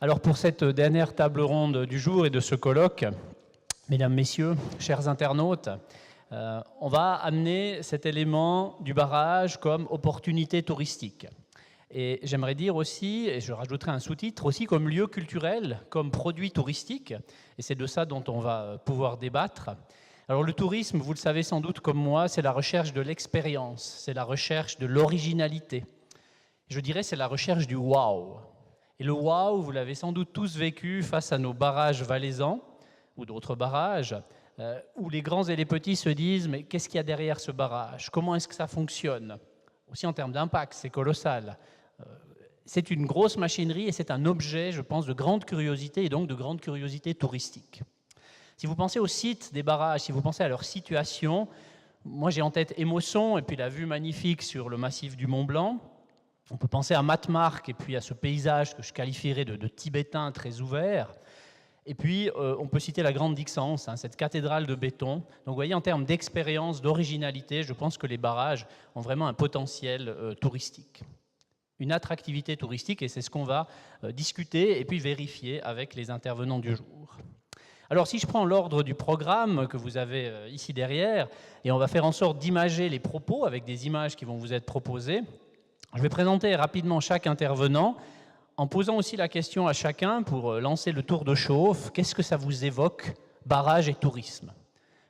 Alors pour cette dernière table ronde du jour et de ce colloque, mesdames, messieurs, chers internautes, on va amener cet élément du barrage comme opportunité touristique. Et j'aimerais dire aussi, et je rajouterai un sous-titre, aussi comme lieu culturel, comme produit touristique, et c'est de ça dont on va pouvoir débattre. Alors le tourisme, vous le savez sans doute comme moi, c'est la recherche de l'expérience, c'est la recherche de l'originalité. Je dirais c'est la recherche du wow. Et le wow, vous l'avez sans doute tous vécu face à nos barrages valaisans ou d'autres barrages, où les grands et les petits se disent « mais qu'est-ce qu'il y a derrière ce barrage? Comment est-ce que ça fonctionne ?» Aussi en termes d'impact, c'est colossal. C'est une grosse machinerie et c'est un objet, je pense, de grande curiosité et donc de grande curiosité touristique. Si vous pensez au site des barrages, si vous pensez à leur situation, moi j'ai en tête Émosson et puis la vue magnifique sur le massif du Mont Blanc. On peut penser à Matmark et puis à ce paysage que je qualifierais de tibétain très ouvert. Et puis, on peut citer la Grande Dixence, cette cathédrale de béton. Donc, vous voyez, en termes d'expérience, d'originalité, je pense que les barrages ont vraiment un potentiel touristique. Une attractivité touristique, et c'est ce qu'on va discuter et puis vérifier avec les intervenants du jour. Alors, si je prends l'ordre du programme que vous avez ici derrière, et on va faire en sorte d'imager les propos avec des images qui vont vous être proposées, je vais présenter rapidement chaque intervenant en posant aussi la question à chacun pour lancer le tour de chauffe. Qu'est-ce que ça vous évoque, barrage et tourisme?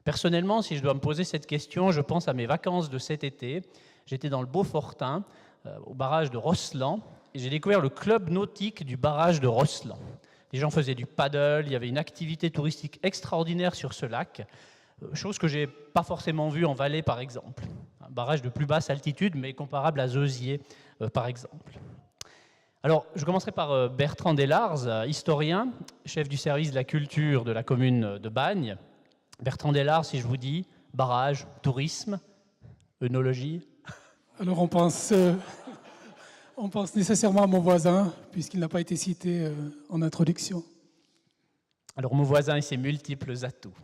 Personnellement, si je dois me poser cette question, je pense à mes vacances de cet été. J'étais dans le Beaufortain, au barrage de Rosselan, et j'ai découvert le club nautique du barrage de Rosselan. Les gens faisaient du paddle, il y avait une activité touristique extraordinaire sur ce lac, chose que je n'ai pas forcément vue en Valais, par exemple. Un barrage de plus basse altitude, mais comparable à Zeusier, par exemple. Alors, je commencerai par Bertrand Delars, historien, chef du service de la culture de la commune de Bagnes. Bertrand Delars, si je vous dis barrage, tourisme, œnologie. Alors, on pense nécessairement à mon voisin, puisqu'il n'a pas été cité en introduction. Alors, mon voisin et ses multiples atouts.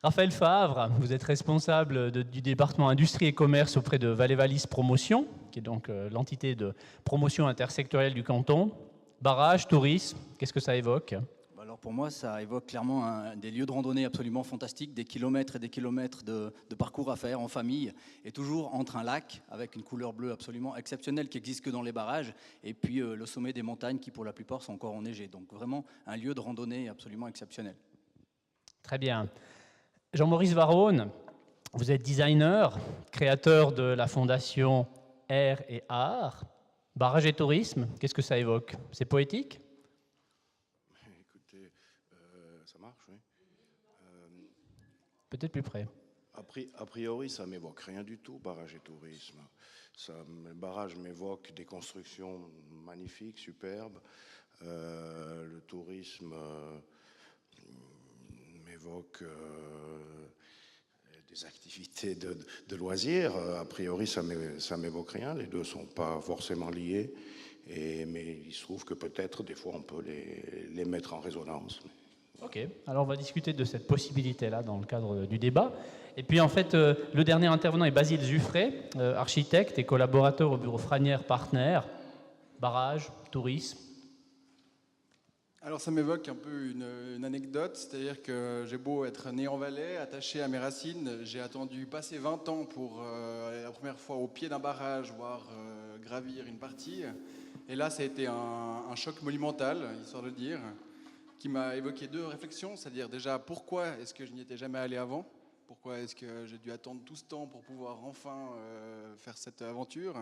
Raphaël Favre, vous êtes responsable du département industrie et commerce auprès de Valais-Valis Promotion, qui est donc l'entité de promotion intersectorielle du canton. Barrage, tourisme, qu'est-ce que ça évoque? Alors pour moi, ça évoque clairement des lieux de randonnée absolument fantastiques, des kilomètres et des kilomètres de parcours à faire en famille, et toujours entre un lac avec une couleur bleue absolument exceptionnelle qui n'existe que dans les barrages, et puis le sommet des montagnes qui pour la plupart sont encore enneigées. Donc vraiment un lieu de randonnée absolument exceptionnel. Très bien. Jean-Maurice Varone, vous êtes designer, créateur de la fondation Air et Art. Barrage et tourisme, qu'est-ce que ça évoque? C'est poétique? Écoutez, ça marche, oui. Peut-être plus près. A priori, ça m'évoque rien du tout, barrage et tourisme. Le barrage m'évoque des constructions magnifiques, superbes. Le tourisme m'évoque des activités de loisirs. A priori, ça m'évoque rien. Les deux ne sont pas forcément liés. Mais il se trouve que peut-être, des fois, on peut les mettre en résonance. Ok, alors on va discuter de cette possibilité-là dans le cadre du débat. Et puis en fait, le dernier intervenant est Basile Zuffray, architecte et collaborateur au bureau Franière Partner. Barrage, tourisme. Alors ça m'évoque un peu une anecdote, c'est-à-dire que j'ai beau être né en Valais, attaché à mes racines, j'ai attendu passer 20 ans pour aller la première fois au pied d'un barrage, voire gravir une partie. Et là, ça a été un choc monumental, histoire de le dire, qui m'a évoqué deux réflexions, c'est-à-dire déjà pourquoi est-ce que je n'y étais jamais allé avant? Pourquoi est-ce que j'ai dû attendre tout ce temps pour pouvoir enfin faire cette aventure?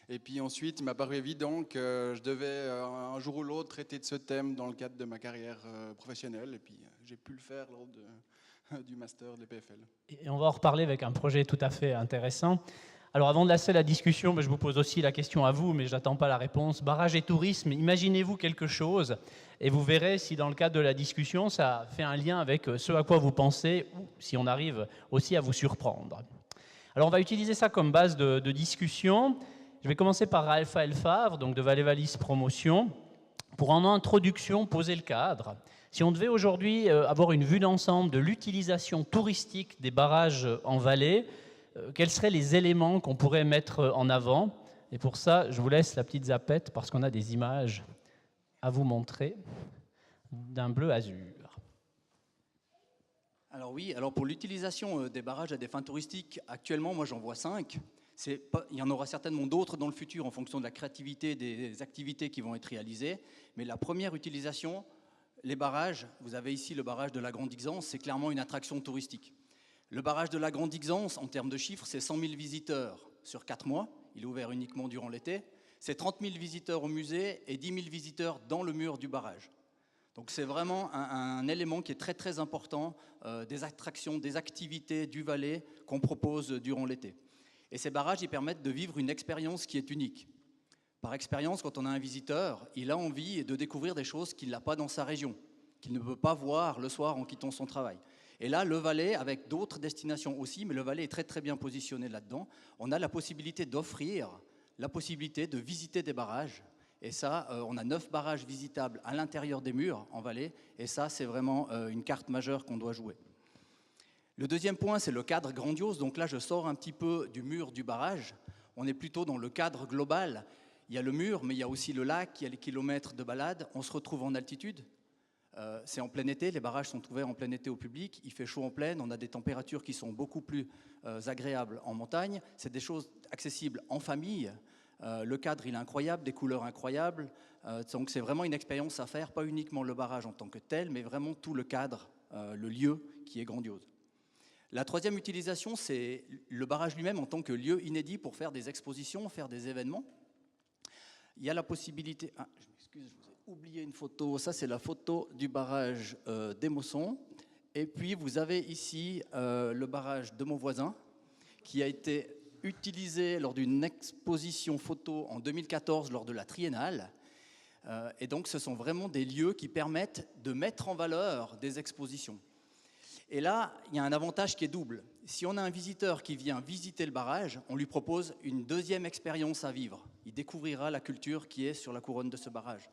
Et puis ensuite, il m'a paru évident que je devais un jour ou l'autre traiter de ce thème dans le cadre de ma carrière professionnelle. Et puis j'ai pu le faire lors du master de l'EPFL. Et on va en reparler avec un projet tout à fait intéressant. Alors avant de lancer la discussion, je vous pose aussi la question à vous, mais je n'attends pas la réponse. Barrage et tourisme, imaginez-vous quelque chose et vous verrez si dans le cadre de la discussion, ça fait un lien avec ce à quoi vous pensez ou si on arrive aussi à vous surprendre. Alors on va utiliser ça comme base de discussion. Je vais commencer par Raphaël Favre, donc de Valais-Valis Promotion, pour en introduction poser le cadre. Si on devait aujourd'hui avoir une vue d'ensemble de l'utilisation touristique des barrages en Valais, quels seraient les éléments qu'on pourrait mettre en avant? Et pour ça, je vous laisse la petite zapette parce qu'on a des images à vous montrer d'un bleu azur. Alors oui, alors pour l'utilisation des barrages à des fins touristiques, actuellement, moi j'en vois 5. Il y en aura certainement d'autres dans le futur en fonction de la créativité des activités qui vont être réalisées. Mais la première utilisation, les barrages, vous avez ici le barrage de la Grande Ixence, c'est clairement une attraction touristique. Le barrage de la Grande Ixence, en termes de chiffres, c'est 100 000 visiteurs sur 4 mois. Il est ouvert uniquement durant l'été. C'est 30 000 visiteurs au musée et 10 000 visiteurs dans le mur du barrage. Donc c'est vraiment un élément qui est très très important des attractions, des activités du Valais qu'on propose durant l'été. Et ces barrages, ils permettent de vivre une expérience qui est unique. Par expérience, quand on a un visiteur, il a envie de découvrir des choses qu'il n'a pas dans sa région, qu'il ne peut pas voir le soir en quittant son travail. Et là, le Valais, avec d'autres destinations aussi, mais le Valais est très très bien positionné là-dedans, on a la possibilité d'offrir la possibilité de visiter des barrages. Et ça, on a 9 barrages visitables à l'intérieur des murs en Valais, et ça, c'est vraiment une carte majeure qu'on doit jouer. Le deuxième point, c'est le cadre grandiose. Donc là, je sors un petit peu du mur du barrage. On est plutôt dans le cadre global. Il y a le mur, mais il y a aussi le lac, il y a les kilomètres de balade. On se retrouve en altitude. C'est en plein été, les barrages sont ouverts en plein été au public. Il fait chaud en plaine, on a des températures qui sont beaucoup plus agréables en montagne. C'est des choses accessibles en famille. Le cadre, il est incroyable, des couleurs incroyables. Donc c'est vraiment une expérience à faire, pas uniquement le barrage en tant que tel, mais vraiment tout le cadre, le lieu qui est grandiose. La troisième utilisation, c'est le barrage lui-même en tant que lieu inédit pour faire des expositions, faire des événements. Il y a la possibilité... Ah, je m'excuse, je vous ai oublié une photo. Ça, c'est la photo du barrage d'Émosson. Et puis, vous avez ici le barrage de mon voisin, qui a été utilisé lors d'une exposition photo en 2014, lors de la Triennale. Et donc, ce sont vraiment des lieux qui permettent de mettre en valeur des expositions. Et là, il y a un avantage qui est double. Si on a un visiteur qui vient visiter le barrage, on lui propose une deuxième expérience à vivre. Il découvrira la culture qui est sur la couronne de ce barrage.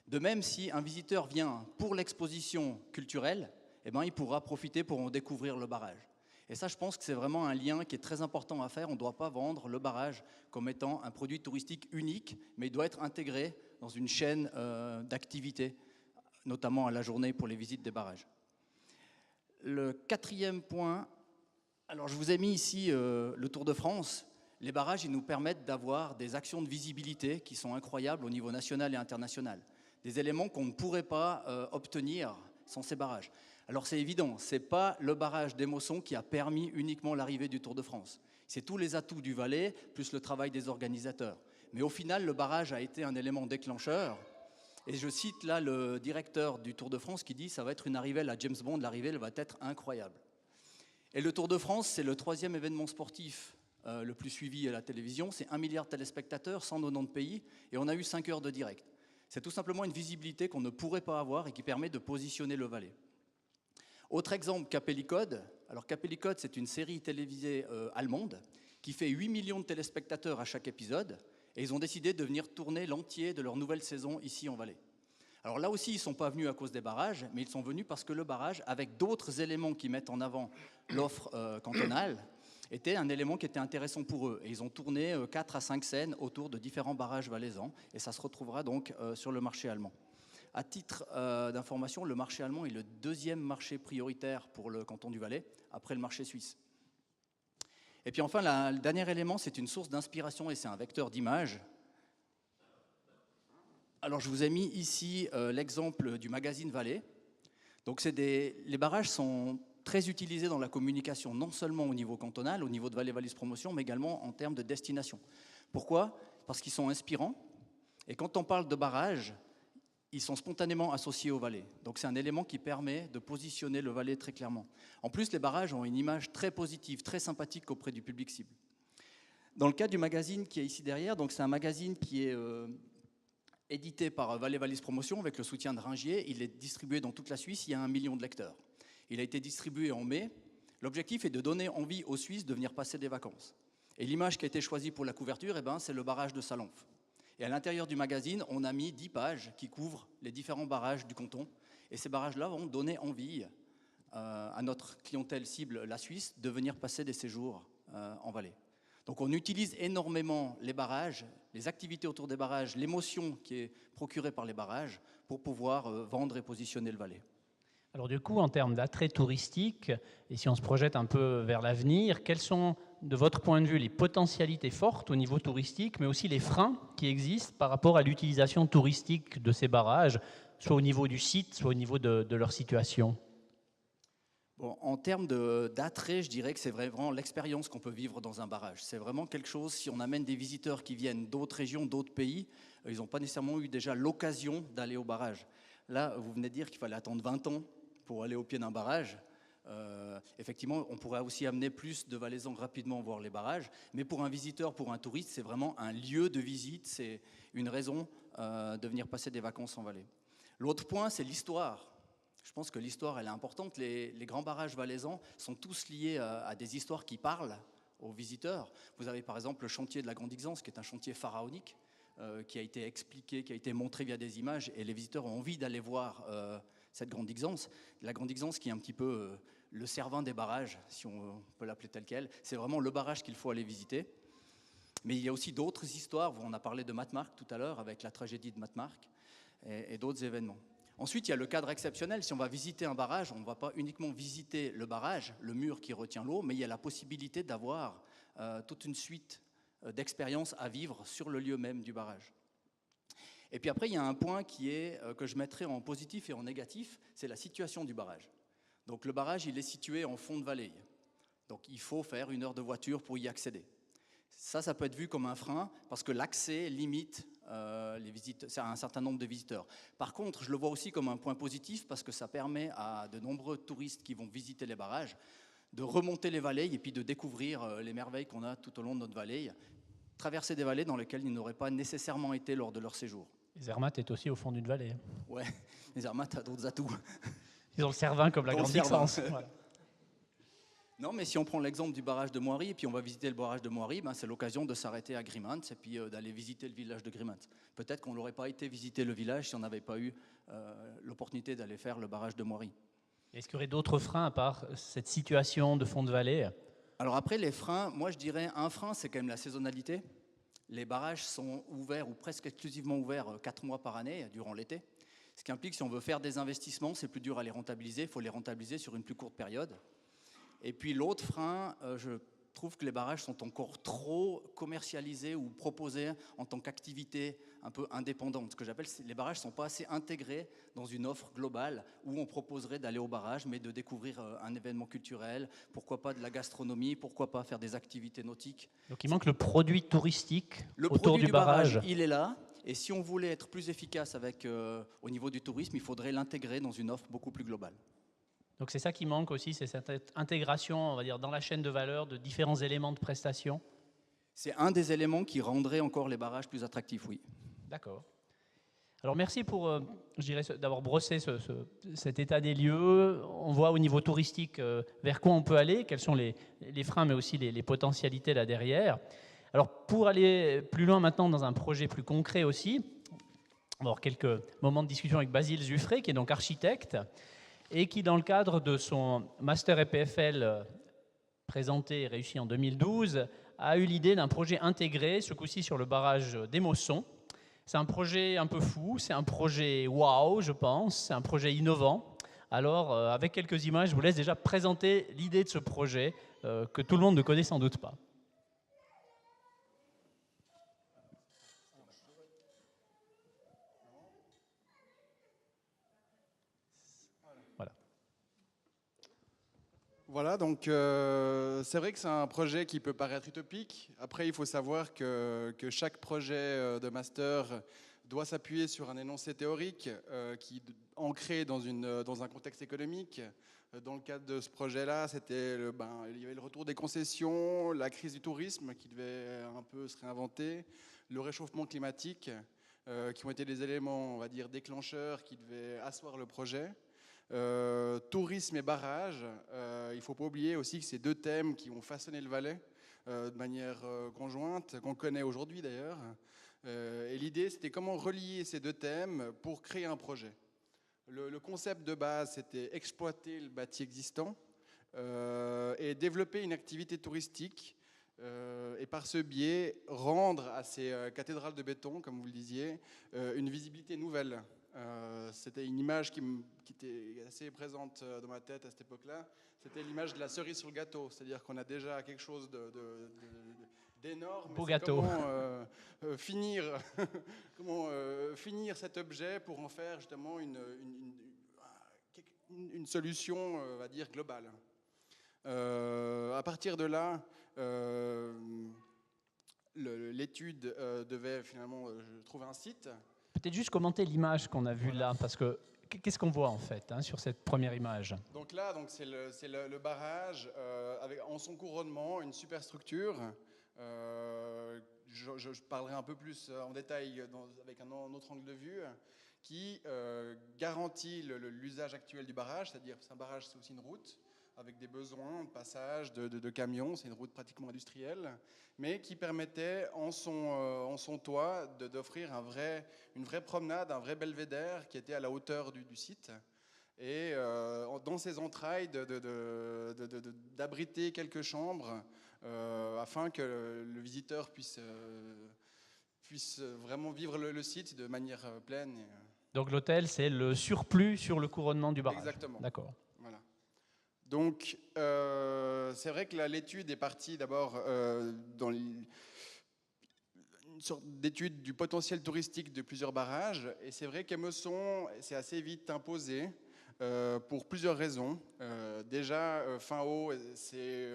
De même, si un visiteur vient pour l'exposition culturelle, eh ben, il pourra profiter pour en découvrir le barrage. Et ça, je pense que c'est vraiment un lien qui est très important à faire. On ne doit pas vendre le barrage comme étant un produit touristique unique, mais il doit être intégré dans une chaîne d'activités, notamment à la journée pour les visites des barrages. Le quatrième point, alors je vous ai mis ici le Tour de France. Les barrages, ils nous permettent d'avoir des actions de visibilité qui sont incroyables au niveau national et international. Des éléments qu'on ne pourrait pas obtenir sans ces barrages. Alors c'est évident, ce n'est pas le barrage d'Émosson qui a permis uniquement l'arrivée du Tour de France. C'est tous les atouts du Valais, plus le travail des organisateurs. Mais au final, le barrage a été un élément déclencheur. Et je cite là le directeur du Tour de France qui dit « ça va être une arrivée à la James Bond, l'arrivée elle va être incroyable ». Et le Tour de France, c'est le 3e événement sportif le plus suivi à la télévision. C'est 1 milliard de téléspectateurs, 190 pays, et on a eu 5 heures de direct. C'est tout simplement une visibilité qu'on ne pourrait pas avoir et qui permet de positionner le Valais. Autre exemple, Capellicode. Alors Capellicode, c'est une série télévisée allemande qui fait 8 millions de téléspectateurs à chaque épisode. Et ils ont décidé de venir tourner l'entier de leur nouvelle saison ici en Valais. Alors là aussi, ils ne sont pas venus à cause des barrages, mais ils sont venus parce que le barrage, avec d'autres éléments qui mettent en avant l'offre cantonale, était un élément qui était intéressant pour eux. Et ils ont tourné 4 à 5 scènes autour de différents barrages valaisans. Et ça se retrouvera donc sur le marché allemand. À titre d'information, le marché allemand est le 2e marché prioritaire pour le canton du Valais, après le marché suisse. Et puis enfin, le dernier élément, c'est une source d'inspiration et c'est un vecteur d'image. Alors je vous ai mis ici l'exemple du magazine Valais. Donc les barrages sont très utilisés dans la communication, non seulement au niveau cantonal, au niveau de Valais Valise Promotion, mais également en termes de destination. Pourquoi ? Parce qu'ils sont inspirants. Et quand on parle de barrages, ils sont spontanément associés au Valais. Donc c'est un élément qui permet de positionner le Valais très clairement. En plus, les barrages ont une image très positive, très sympathique auprès du public cible. Dans le cas du magazine qui est ici derrière, donc c'est un magazine qui est édité par Valais Valise Promotion avec le soutien de Ringier. Il est distribué dans toute la Suisse, il y a 1 million de lecteurs. Il a été distribué en mai. L'objectif est de donner envie aux Suisses de venir passer des vacances. Et l'image qui a été choisie pour la couverture, c'est le barrage de Salenf. Et à l'intérieur du magazine, on a mis 10 pages qui couvrent les différents barrages du canton. Et ces barrages-là vont donner envie à notre clientèle cible, la Suisse, de venir passer des séjours en Valais. Donc on utilise énormément les barrages, les activités autour des barrages, l'émotion qui est procurée par les barrages pour pouvoir vendre et positionner le Valais. Alors du coup, en termes d'attrait touristique, et si on se projette un peu vers l'avenir, quelles sont, de votre point de vue, les potentialités fortes au niveau touristique, mais aussi les freins qui existent par rapport à l'utilisation touristique de ces barrages, soit au niveau du site, soit au niveau de leur situation? Bon, en termes d'attrait, je dirais que c'est vraiment l'expérience qu'on peut vivre dans un barrage. C'est vraiment quelque chose, si on amène des visiteurs qui viennent d'autres régions, d'autres pays, ils n'ont pas nécessairement eu déjà l'occasion d'aller au barrage. Là, vous venez de dire qu'il fallait attendre 20 ans pour aller au pied d'un barrage. Effectivement, on pourrait aussi amener plus de Valaisans rapidement voir les barrages, mais pour un visiteur, pour un touriste, c'est vraiment un lieu de visite, c'est une raison de venir passer des vacances en Valais. L'autre point, c'est l'histoire. Je pense que l'histoire, elle est importante. Les grands barrages valaisans sont tous liés à des histoires qui parlent aux visiteurs. Vous avez par exemple le chantier de la Grande Ixence, qui est un chantier pharaonique, qui a été expliqué, qui a été montré via des images, et les visiteurs ont envie d'aller voir cette Grande Ixence. La Grande Ixence qui est un petit peu le Cervin des barrages, si on peut l'appeler tel quel. C'est vraiment le barrage qu'il faut aller visiter. Mais il y a aussi d'autres histoires. On a parlé de Matmark tout à l'heure, avec la tragédie de Matmark, et d'autres événements. Ensuite, il y a le cadre exceptionnel. Si on va visiter un barrage, on ne va pas uniquement visiter le barrage, le mur qui retient l'eau, mais il y a la possibilité d'avoir toute une suite d'expériences à vivre sur le lieu même du barrage. Et puis après, il y a un point que je mettrai en positif et en négatif, c'est la situation du barrage. Donc le barrage, il est situé en fond de vallée. Donc il faut faire 1 heure de voiture pour y accéder. Ça peut être vu comme un frein parce que l'accès limite les visites, c'est un certain nombre de visiteurs. Par contre, je le vois aussi comme un point positif parce que ça permet à de nombreux touristes qui vont visiter les barrages de remonter les vallées et puis de découvrir les merveilles qu'on a tout au long de notre vallée, traverser des vallées dans lesquelles ils n'auraient pas nécessairement été lors de leur séjour. Les Zermatt est aussi au fond d'une vallée. Ouais, les Zermatt a d'autres atouts. Ils ont le Cervin comme la Dans le Grande Cervin. Ixence. Voilà. Non, mais si on prend l'exemple du barrage de Moiry, et puis on va visiter le barrage de Moiry, c'est l'occasion de s'arrêter à Grimants et puis d'aller visiter le village de Grimants. Peut-être qu'on n'aurait pas été visiter le village si on n'avait pas eu l'opportunité d'aller faire le barrage de Moiry. Est-ce qu'il y aurait d'autres freins à part cette situation de fond de vallée? Alors après, les freins, moi je dirais un frein, c'est quand même la saisonnalité. Les barrages sont ouverts ou presque exclusivement ouverts 4 mois par année durant l'été. Ce qui implique que si on veut faire des investissements, c'est plus dur à les rentabiliser, il faut les rentabiliser sur une plus courte période. Et puis l'autre frein, je trouve que les barrages sont encore trop commercialisés ou proposés en tant qu'activité un peu indépendante. Ce que j'appelle, les barrages ne sont pas assez intégrés dans une offre globale où on proposerait d'aller au barrage, mais de découvrir un événement culturel, pourquoi pas de la gastronomie, pourquoi pas faire des activités nautiques. Donc il manque le produit touristique Le autour produit du barrage. il est là. Et si on voulait être plus efficace au niveau du tourisme, il faudrait l'intégrer dans une offre beaucoup plus globale. Donc c'est ça qui manque aussi, c'est cette intégration, on va dire, dans la chaîne de valeur de différents éléments de prestation. C'est un des éléments qui rendrait encore les barrages plus attractifs, oui. D'accord. Alors merci pour, je dirais, d'avoir brossé cet état des lieux. On voit au niveau touristique vers quoi on peut aller, quels sont les freins, mais aussi les potentialités là derrière. Alors pour aller plus loin maintenant dans un projet plus concret aussi, on va avoir quelques moments de discussion avec Basile Zuffré, qui est donc architecte, et qui, dans le cadre de son master EPFL présenté et réussi en 2012, a eu l'idée d'un projet intégré, ce coup-ci sur le barrage d'Émosson. C'est un projet un peu fou, c'est un projet waouh, je pense, c'est un projet innovant. Alors, avec quelques images, je vous laisse déjà présenter l'idée de ce projet que tout le monde ne connaît sans doute pas. Voilà, donc c'est vrai que c'est un projet qui peut paraître utopique. Après, il faut savoir que chaque projet de master doit s'appuyer sur un énoncé théorique qui est ancré dans un contexte économique. Dans le cadre de ce projet-là, il y avait le retour des concessions, la crise du tourisme qui devait un peu se réinventer, le réchauffement climatique, qui ont été des éléments, on va dire, déclencheurs qui devaient asseoir le projet. Tourisme et barrage, il ne faut pas oublier aussi que c'est 2 thèmes qui ont façonné le Valais de manière conjointe, qu'on connaît aujourd'hui d'ailleurs. Et l'idée, c'était comment relier ces 2 thèmes pour créer un projet. Le concept de base, c'était exploiter le bâti existant et développer une activité touristique et par ce biais rendre à ces cathédrales de béton, comme vous le disiez, une visibilité nouvelle. C'était une image qui était assez présente dans ma tête à cette époque-là. C'était l'image de la cerise sur le gâteau, c'est-à-dire qu'on a déjà quelque chose d'énorme. Beau gâteau. Comment finir, comment finir cet objet pour en faire justement une solution, on va dire, globale. À partir de là, l'étude devait finalement trouver un site. Peut-être juste commenter l'image qu'on a vue là, parce que qu'est-ce qu'on voit en fait sur cette première image? Donc là, c'est le barrage avec en son couronnement une superstructure. Je parlerai un peu plus en détail avec un autre angle de vue qui garantit l'usage actuel du barrage, c'est-à-dire que un barrage, c'est aussi une route avec des besoins de passage de camions, c'est une route pratiquement industrielle, mais qui permettait en son toit d'offrir une vraie promenade, un vrai belvédère qui était à la hauteur du site. Et dans ses entrailles d'abriter quelques chambres afin que le visiteur puisse vraiment vivre le site de manière pleine. Donc l'hôtel, c'est le surplus sur le couronnement du barrage. Exactement. D'accord. Voilà. Donc c'est vrai que l'étude est partie d'abord dans une sorte d'étude du potentiel touristique de plusieurs barrages. Et c'est vrai qu'Émosson s'est assez vite imposé pour plusieurs raisons. Déjà, Fin-Haut, c'est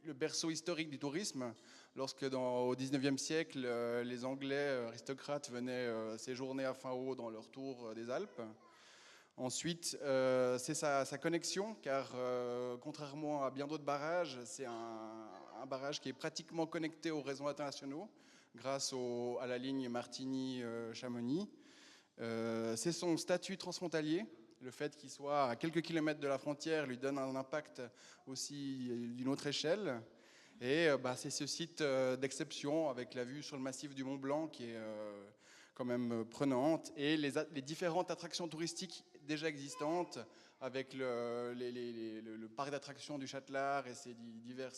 le berceau historique du tourisme. Lorsque au XIXe siècle, les Anglais aristocrates venaient séjourner à Fin-Haut dans leur tour des Alpes. Ensuite, c'est sa connexion, car contrairement à bien d'autres barrages, c'est un barrage qui est pratiquement connecté aux réseaux internationaux grâce à la ligne Martigny-Chamonix. C'est son statut transfrontalier. Le fait qu'il soit à quelques kilomètres de la frontière lui donne un impact aussi d'une autre échelle. Et c'est ce site d'exception avec la vue sur le massif du Mont Blanc qui est quand même prenante, et les différentes attractions touristiques déjà existantes avec le parc d'attractions du Châtelard et ses divers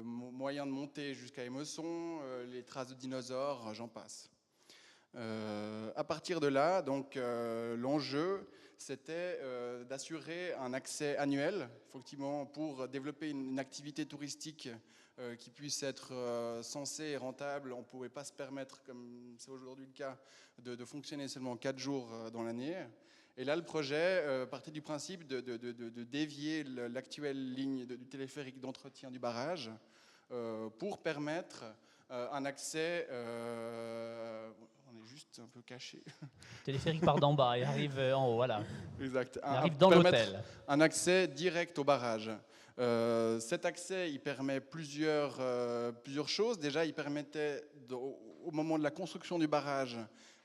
moyens de monter jusqu'à Émosson, les traces de dinosaures, j'en passe. À partir de là, donc l'enjeu, c'était d'assurer un accès annuel, effectivement, pour développer une activité touristique qui puisse être sensée et rentable. On ne pouvait pas se permettre, comme c'est aujourd'hui le cas, de fonctionner seulement 4 jours dans l'année. Et là, le projet partait du principe de dévier l'actuelle ligne du téléphérique d'entretien du barrage pour permettre un accès... on est juste un peu caché. Le téléphérique part d'en bas et arrive en haut, voilà. Exact. Il arrive dans l'hôtel. Un accès direct au barrage. Cet accès, il permet plusieurs choses. Déjà, il permettait, au moment de la construction du barrage,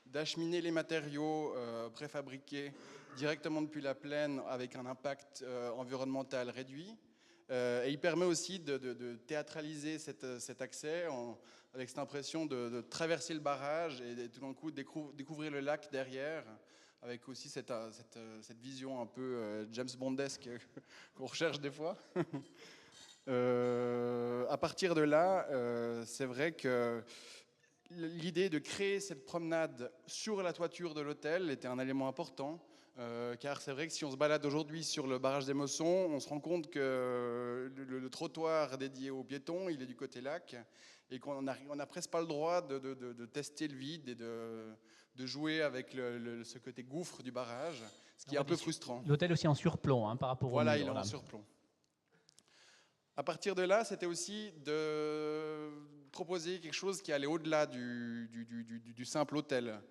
d'acheminer les matériaux préfabriqués directement depuis la plaine avec un impact environnemental réduit. Et il permet aussi de théâtraliser cet accès avec cette impression de traverser le barrage et tout d'un coup découvrir le lac derrière, avec aussi cette vision un peu James Bondesque qu'on recherche des fois. À partir de là, c'est vrai que l'idée de créer cette promenade sur la toiture de l'hôtel était un élément important. Car c'est vrai que si on se balade aujourd'hui sur le barrage d'Émosson, on se rend compte que le trottoir dédié aux piétons, il est du côté lac, et qu'on n'a presque pas le droit de tester le vide et de jouer avec ce côté gouffre du barrage, ce qui est un peu frustrant. L'hôtel aussi en surplomb par rapport au mur. Voilà, il est en surplomb. À partir de là, c'était aussi de proposer quelque chose qui allait au-delà du simple hôtel.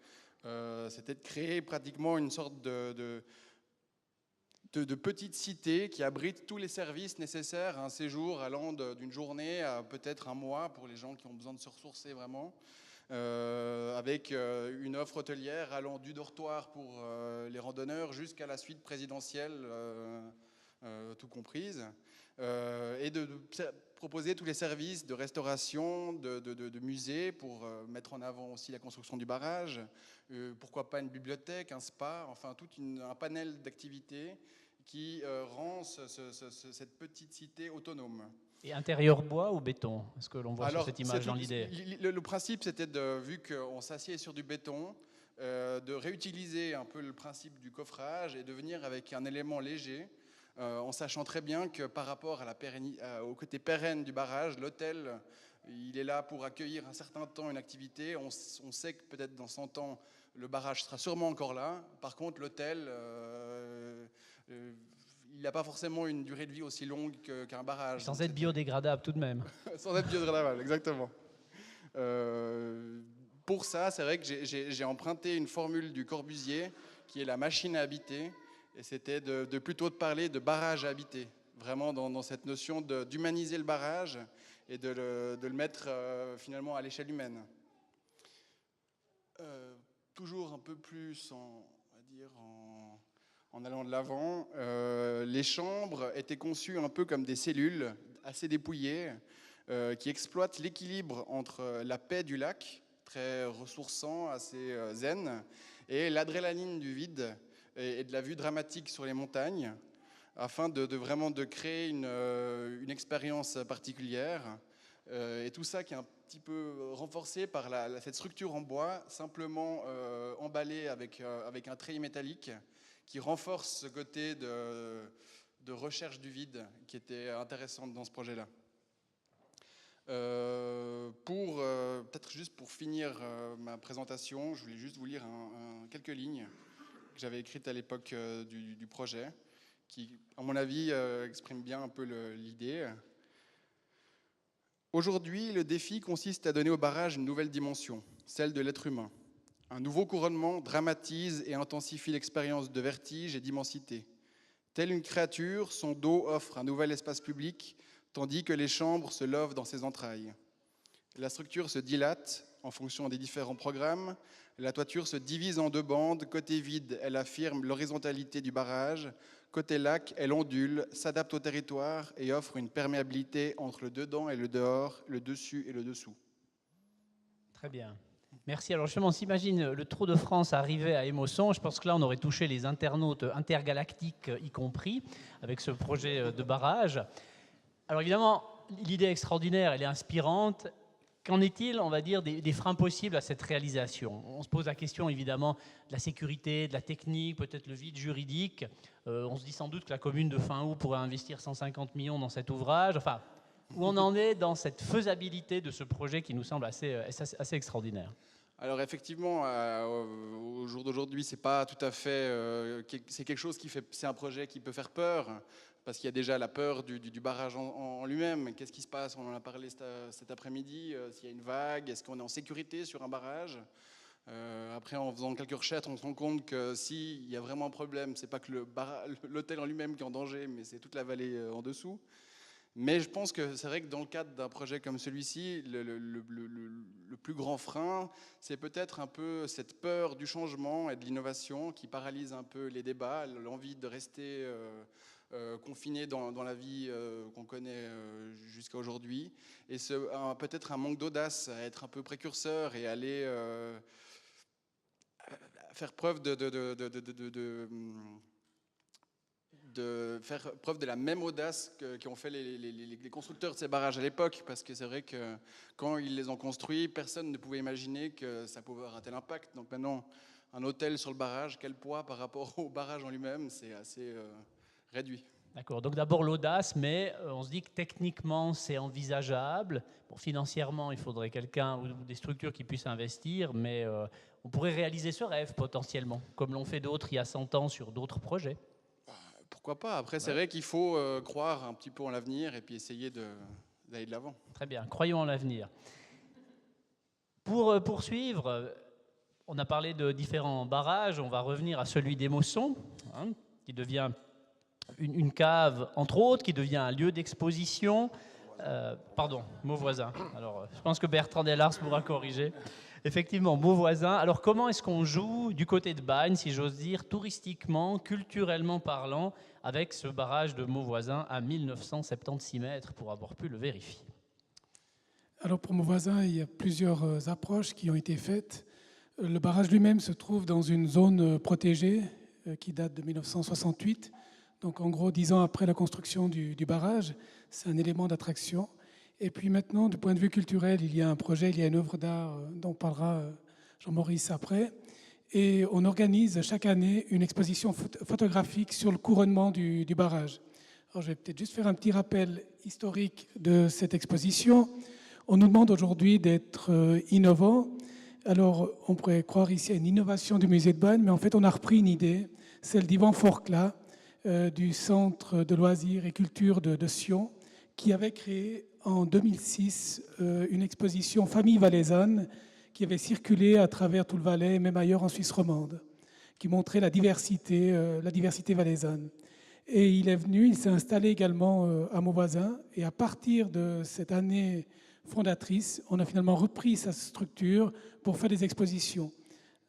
C'était de créer pratiquement une sorte de petite cité qui abrite tous les services nécessaires à un séjour allant d'une journée à peut-être un mois pour les gens qui ont besoin de se ressourcer vraiment, avec une offre hôtelière allant du dortoir pour les randonneurs jusqu'à la suite présidentielle, tout comprise, et de proposer tous les services de restauration, de musées pour mettre en avant aussi la construction du barrage, pourquoi pas une bibliothèque, un spa, enfin tout un panel d'activités qui rend cette petite cité autonome. Et intérieur bois ou béton? Est-ce que l'on voit sur cette image dans l'idée? Le principe, c'était vu qu'on s'assied sur du béton, de réutiliser un peu le principe du coffrage et de venir avec un élément léger, en sachant très bien que par rapport au côté pérenne du barrage, l'hôtel, il est là pour accueillir un certain temps une activité. On sait que peut-être dans 100 ans, le barrage sera sûrement encore là. Par contre, l'hôtel, il n'a pas forcément une durée de vie aussi longue qu'un barrage. Sans être biodégradable tout de même. Sans être biodégradable, exactement. Pour ça, c'est vrai que j'ai emprunté une formule du Corbusier, qui est la machine à habiter, et c'était plutôt de parler de barrage à habiter, vraiment dans cette notion d'humaniser le barrage et de le mettre finalement à l'échelle humaine. Toujours un peu plus en allant de l'avant, les chambres étaient conçues un peu comme des cellules assez dépouillées, qui exploitent l'équilibre entre la paix du lac, très ressourçant, assez zen, et l'adrénaline du vide et de la vue dramatique sur les montagnes, afin de vraiment de créer une expérience particulière. Et tout ça qui est un petit peu renforcé par cette structure en bois, simplement emballée avec un treillis métallique, qui renforce ce côté de recherche du vide qui était intéressant dans ce projet-là. Peut-être juste pour finir ma présentation, je voulais juste vous lire quelques lignes que j'avais écrites à l'époque du projet, qui, à mon avis, expriment bien un peu l'idée. Aujourd'hui, le défi consiste à donner au barrage une nouvelle dimension, celle de l'être humain. Un nouveau couronnement dramatise et intensifie l'expérience de vertige et d'immensité. Telle une créature, son dos offre un nouvel espace public, tandis que les chambres se lovent dans ses entrailles. La structure se dilate en fonction des différents programmes. La toiture se divise en deux bandes. Côté vide, elle affirme l'horizontalité du barrage. Côté lac, elle ondule, s'adapte au territoire et offre une perméabilité entre le dedans et le dehors, le dessus et le dessous. Très bien. Merci. Alors justement, on s'imagine le Tour de France arriver à Émosson. Je pense que là, on aurait touché les internautes intergalactiques y compris, avec ce projet de barrage. Alors évidemment, l'idée est extraordinaire, elle est inspirante. Qu'en est-il, on va dire, des freins possibles à cette réalisation? On se pose la question, évidemment, de la sécurité, de la technique, peut-être le vide juridique. On se dit sans doute que la commune de Finhoux pourrait investir 150 millions dans cet ouvrage. Enfin, où on en est dans cette faisabilité de ce projet qui nous semble assez extraordinaire? Alors effectivement, au jour d'aujourd'hui, c'est pas tout à fait. C'est quelque chose c'est un projet qui peut faire peur, parce qu'il y a déjà la peur du barrage en lui-même. Qu'est-ce qui se passe? On en a parlé cet après-midi. S'il y a une vague, est-ce qu'on est en sécurité sur un barrage? Après, en faisant quelques recherches, on se rend compte que s'il y a vraiment un problème, c'est pas que l'hôtel en lui-même qui est en danger, mais c'est toute la vallée en dessous. Mais je pense que c'est vrai que dans le cadre d'un projet comme celui-ci, le plus grand frein, c'est peut-être un peu cette peur du changement et de l'innovation qui paralyse un peu les débats, l'envie de rester confiné dans la vie qu'on connaît jusqu'à aujourd'hui, et peut-être un manque d'audace à être un peu précurseur et aller faire preuve faire preuve de la même audace qu'ont fait les constructeurs de ces barrages à l'époque, parce que c'est vrai que quand ils les ont construits, personne ne pouvait imaginer que ça pouvait avoir un tel impact. Donc maintenant, un hôtel sur le barrage, quel poids par rapport au barrage en lui-même, c'est assez réduit. D'accord, donc d'abord l'audace, mais on se dit que techniquement c'est envisageable. Bon, financièrement, il faudrait quelqu'un ou des structures qui puissent investir, mais on pourrait réaliser ce rêve potentiellement, comme l'ont fait d'autres il y a 100 ans sur d'autres projets. Pourquoi pas? Après, c'est vrai qu'il faut croire un petit peu en l'avenir et puis essayer d'aller de l'avant. Très bien, croyons en l'avenir. Pour poursuivre, on a parlé de différents barrages, on va revenir à celui d'Émosson, qui devient une cave, entre autres, qui devient un lieu d'exposition. Pardon, Mauvoisin. Alors, je pense que Bertrand Delars pourra corriger. Effectivement, Mauvoisin. Alors, comment est-ce qu'on joue du côté de Bagnes, si j'ose dire, touristiquement, culturellement parlant, avec ce barrage de Mauvoisin à 1976 mètres, pour avoir pu le vérifier? Alors pour Mauvoisin, il y a plusieurs approches qui ont été faites. Le barrage lui-même se trouve dans une zone protégée qui date de 1968. Donc en gros, 10 ans après la construction du barrage, c'est un élément d'attraction. Et puis maintenant, du point de vue culturel, il y a un projet, il y a une œuvre d'art dont parlera Jean-Maurice après. Et on organise chaque année une exposition photographique sur le couronnement du barrage. Alors, je vais peut-être juste faire un petit rappel historique de cette exposition. On nous demande aujourd'hui d'être innovants. Alors, on pourrait croire ici à une innovation du musée de Bannes, mais en fait, on a repris une idée, celle d'Yvan Forclaz, du Centre de loisirs et culture de Sion, qui avait créé en 2006 une exposition Famille valaisanne qui avait circulé à travers tout le Valais et même ailleurs en Suisse romande, qui montrait la diversité valaisanne. Et il est venu, il s'est installé également à Mauvoisin, et à partir de cette année fondatrice, on a finalement repris sa structure pour faire des expositions.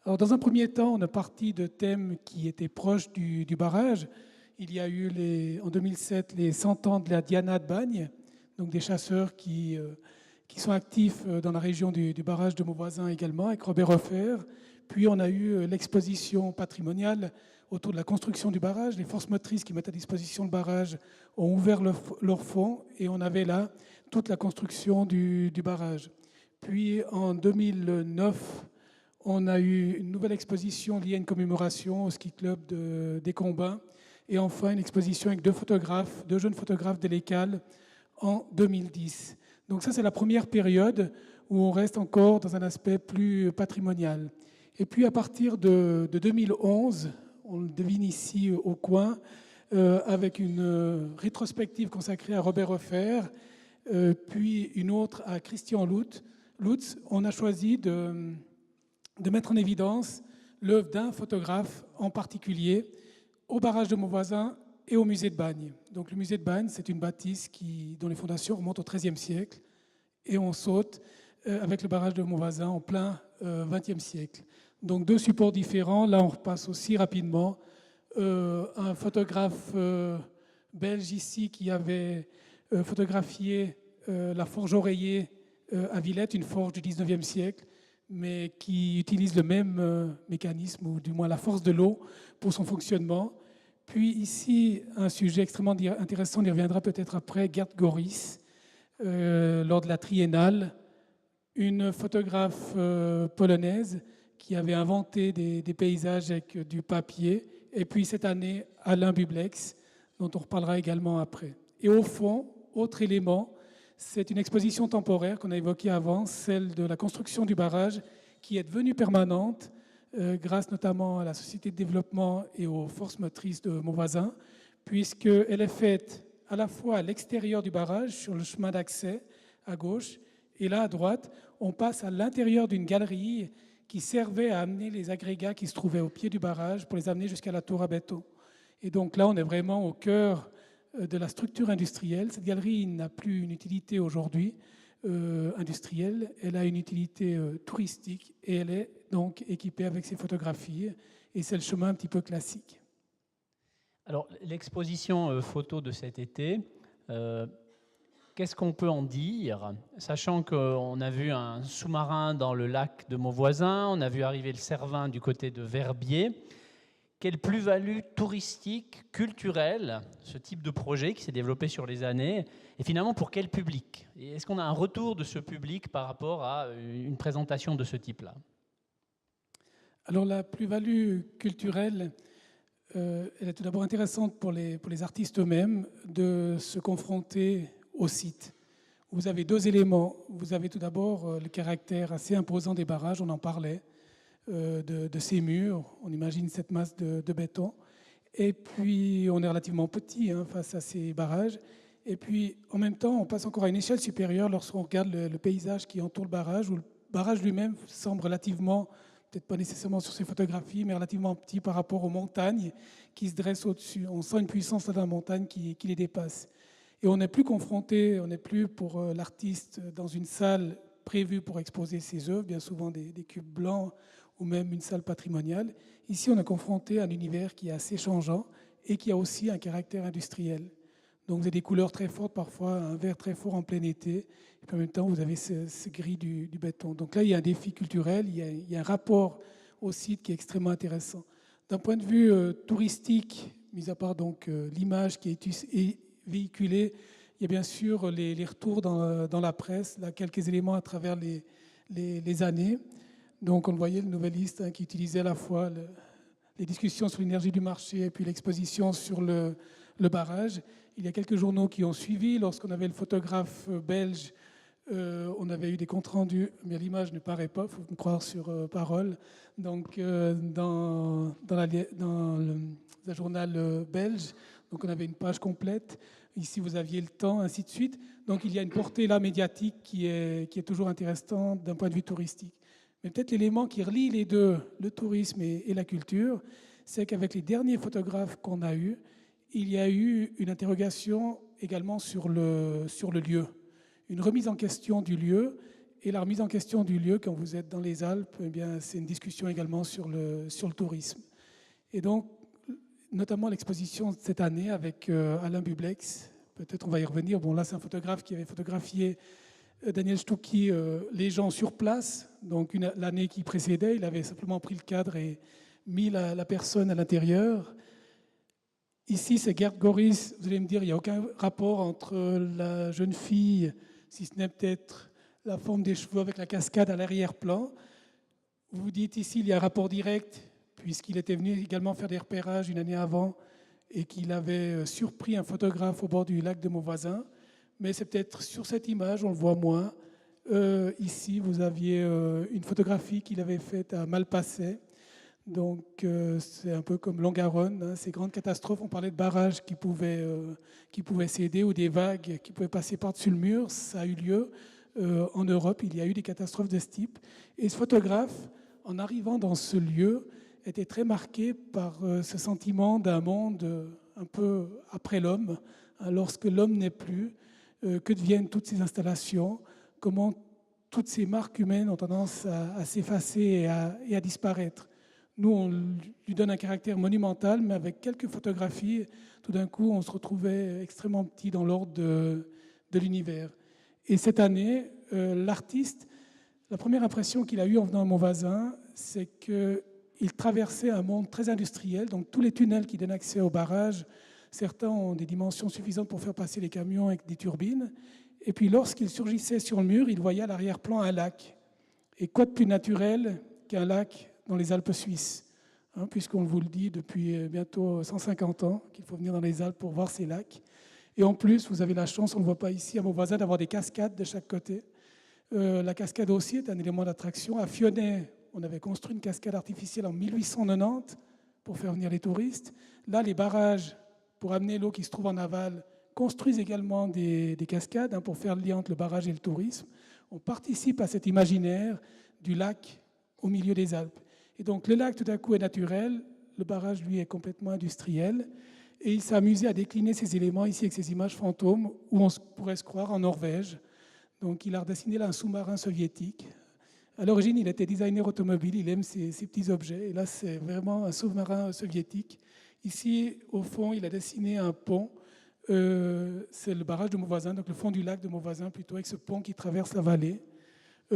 Alors, dans un premier temps, on a parti de thèmes qui étaient proches du barrage. Il y a eu en 2007 les 100 ans de la Diana de Bagne, donc des chasseurs qui sont actifs dans la région du barrage de Mauvoisin également, avec Robert Hofer. Puis on a eu l'exposition patrimoniale autour de la construction du barrage. Les forces motrices qui mettent à disposition le barrage ont ouvert leur fonds et on avait là toute la construction du barrage. Puis en 2009, on a eu une nouvelle exposition liée à une commémoration au ski club des Combins. Et enfin, une exposition avec deux jeunes photographes d'Élécal en 2010. Donc ça, c'est la première période où on reste encore dans un aspect plus patrimonial. Et puis à partir de 2011, on le devine ici au coin, avec une rétrospective consacrée à Robert Hofer, puis une autre à Christian Lutz, on a choisi de mettre en évidence l'œuvre d'un photographe en particulier au barrage de Mauvoisin et au musée de Bagne. Donc le musée de Bagne, c'est une bâtisse dont les fondations remontent au XIIIe siècle et on saute avec le barrage de Mauvoisin en plein XXe siècle. Donc deux supports différents. Là, on repasse aussi rapidement. Un photographe belge ici qui avait photographié la forge oreiller à Villette, une forge du XIXe siècle, mais qui utilise le même mécanisme, ou du moins la force de l'eau, pour son fonctionnement. Puis ici, un sujet extrêmement intéressant, on y reviendra peut-être après, Gerd Goris, lors de la Triennale, une photographe polonaise qui avait inventé des paysages avec du papier. Et puis cette année, Alain Bublex, dont on reparlera également après. Et au fond, autre élément, c'est une exposition temporaire qu'on a évoquée avant, celle de la construction du barrage, qui est devenue permanente grâce notamment à la Société de développement et aux forces motrices de Mauvoisin, puisqu'elle est faite à la fois à l'extérieur du barrage, sur le chemin d'accès à gauche, et là à droite, on passe à l'intérieur d'une galerie qui servait à amener les agrégats qui se trouvaient au pied du barrage pour les amener jusqu'à la tour à béton. Et donc là, on est vraiment au cœur de la structure industrielle. Cette galerie n'a plus une utilité aujourd'hui industrielle, elle a une utilité touristique et elle est donc équipée avec ses photographies et c'est le chemin un petit peu classique. Alors, l'exposition photo de cet été, qu'est-ce qu'on peut en dire, sachant qu'on a vu un sous-marin dans le lac de Mauvoisin, on a vu arriver le Cervin du côté de Verbier. Quelle plus-value touristique, culturelle, ce type de projet qui s'est développé sur les années, et finalement pour quel public? Et est-ce qu'on a un retour de ce public par rapport à une présentation de ce type-là? Alors la plus-value culturelle, elle est tout d'abord intéressante pour les artistes eux-mêmes de se confronter au site. Vous avez deux éléments. Vous avez tout d'abord le caractère assez imposant des barrages, on en parlait, de ces murs. On imagine cette masse de béton. Et puis, on est relativement petit face à ces barrages. Et puis, en même temps, on passe encore à une échelle supérieure lorsqu'on regarde le paysage qui entoure le barrage, où le barrage lui-même semble relativement, peut-être pas nécessairement sur ces photographies, mais relativement petit par rapport aux montagnes qui se dressent au-dessus. On sent une puissance de la montagne qui les dépasse. Et on n'est plus confronté, on n'est plus pour l'artiste dans une salle prévue pour exposer ses œuvres, bien souvent des cubes blancs ou même une salle patrimoniale. Ici, on est confronté à un univers qui est assez changeant et qui a aussi un caractère industriel. Donc vous avez des couleurs très fortes, parfois un vert très fort en plein été, et puis en même temps, vous avez ce gris du béton. Donc là, il y a un défi culturel, il y a un rapport au site qui est extrêmement intéressant. D'un point de vue touristique, mis à part donc l'image qui est véhiculée, il y a bien sûr les retours dans la presse, là, quelques éléments à travers les années. Donc on le voyait, le nouvelliste qui utilisait à la fois les discussions sur l'énergie du marché et puis l'exposition sur le barrage. Il y a quelques journaux qui ont suivi. Lorsqu'on avait le photographe belge, on avait eu des comptes rendus, mais l'image ne paraît pas, il faut me croire sur parole. Donc dans le journal belge, donc on avait une page complète. Ici, vous aviez le temps, ainsi de suite. Donc il y a une portée là médiatique qui est toujours intéressante d'un point de vue touristique. Mais peut-être l'élément qui relie les deux, le tourisme et la culture, c'est qu'avec les derniers photographes qu'on a eus, il y a eu une interrogation également sur le lieu, une remise en question du lieu. Et la remise en question du lieu, quand vous êtes dans les Alpes, eh bien, c'est une discussion également sur le tourisme. Et donc, notamment l'exposition de cette année avec Alain Bublex, peut-être on va y revenir. Bon, là, c'est un photographe qui avait photographié Daniel Stucki, les gens sur place. Donc, l'année qui précédait, il avait simplement pris le cadre et mis la personne à l'intérieur. Ici, c'est Gerd Goris. Vous allez me dire, il n'y a aucun rapport entre la jeune fille, si ce n'est peut-être la forme des cheveux avec la cascade à l'arrière-plan. Vous dites ici, il y a un rapport direct, puisqu'il était venu également faire des repérages une année avant et qu'il avait surpris un photographe au bord du lac de Mauvoisin. Mais c'est peut-être sur cette image, on le voit moins. Ici, vous aviez une photographie qu'il avait faite à Malpasset. Donc, c'est un peu comme Longaronne, hein, ces grandes catastrophes. On parlait de barrages qui pouvaient céder ou des vagues qui pouvaient passer par-dessus le mur. Ça a eu lieu en Europe. Il y a eu des catastrophes de ce type. Et ce photographe, en arrivant dans ce lieu, était très marqué par ce sentiment d'un monde un peu après l'homme, hein, lorsque l'homme n'est plus, que deviennent toutes ces installations, comment toutes ces marques humaines ont tendance à s'effacer et à disparaître. Nous, on lui donne un caractère monumental, mais avec quelques photographies, tout d'un coup, on se retrouvait extrêmement petit dans l'ordre de l'univers. Et cette année, l'artiste, la première impression qu'il a eue en venant à Mauvoisin, c'est qu'il traversait un monde très industriel. Donc tous les tunnels qui donnent accès au barrage, certains ont des dimensions suffisantes pour faire passer les camions avec des turbines. Et puis lorsqu'il surgissait sur le mur, il voyait à l'arrière-plan un lac. Et quoi de plus naturel qu'un lac dans les Alpes suisses, hein, puisqu'on vous le dit depuis bientôt 150 ans qu'il faut venir dans les Alpes pour voir ces lacs. Et en plus, vous avez la chance, on ne le voit pas ici, à Mauvoisin, d'avoir des cascades de chaque côté. La cascade aussi est un élément d'attraction. À Fionnet, on avait construit une cascade artificielle en 1890 pour faire venir les touristes. Là, les barrages, pour amener l'eau qui se trouve en aval, construisent également des cascades, hein, pour faire le lien entre le barrage et le tourisme. On participe à cet imaginaire du lac au milieu des Alpes. Et donc le lac tout à coup est naturel, le barrage lui est complètement industriel, et il s'est amusé à décliner ces éléments ici avec ces images fantômes où on pourrait se croire en Norvège. Donc il a redessiné là un sous-marin soviétique. À l'origine, il était designer automobile, il aime ces petits objets, et là c'est vraiment un sous-marin soviétique. Ici, au fond, il a dessiné un pont, c'est le barrage de Mauvoisin, donc le fond du lac de Mauvoisin plutôt, avec ce pont qui traverse la vallée.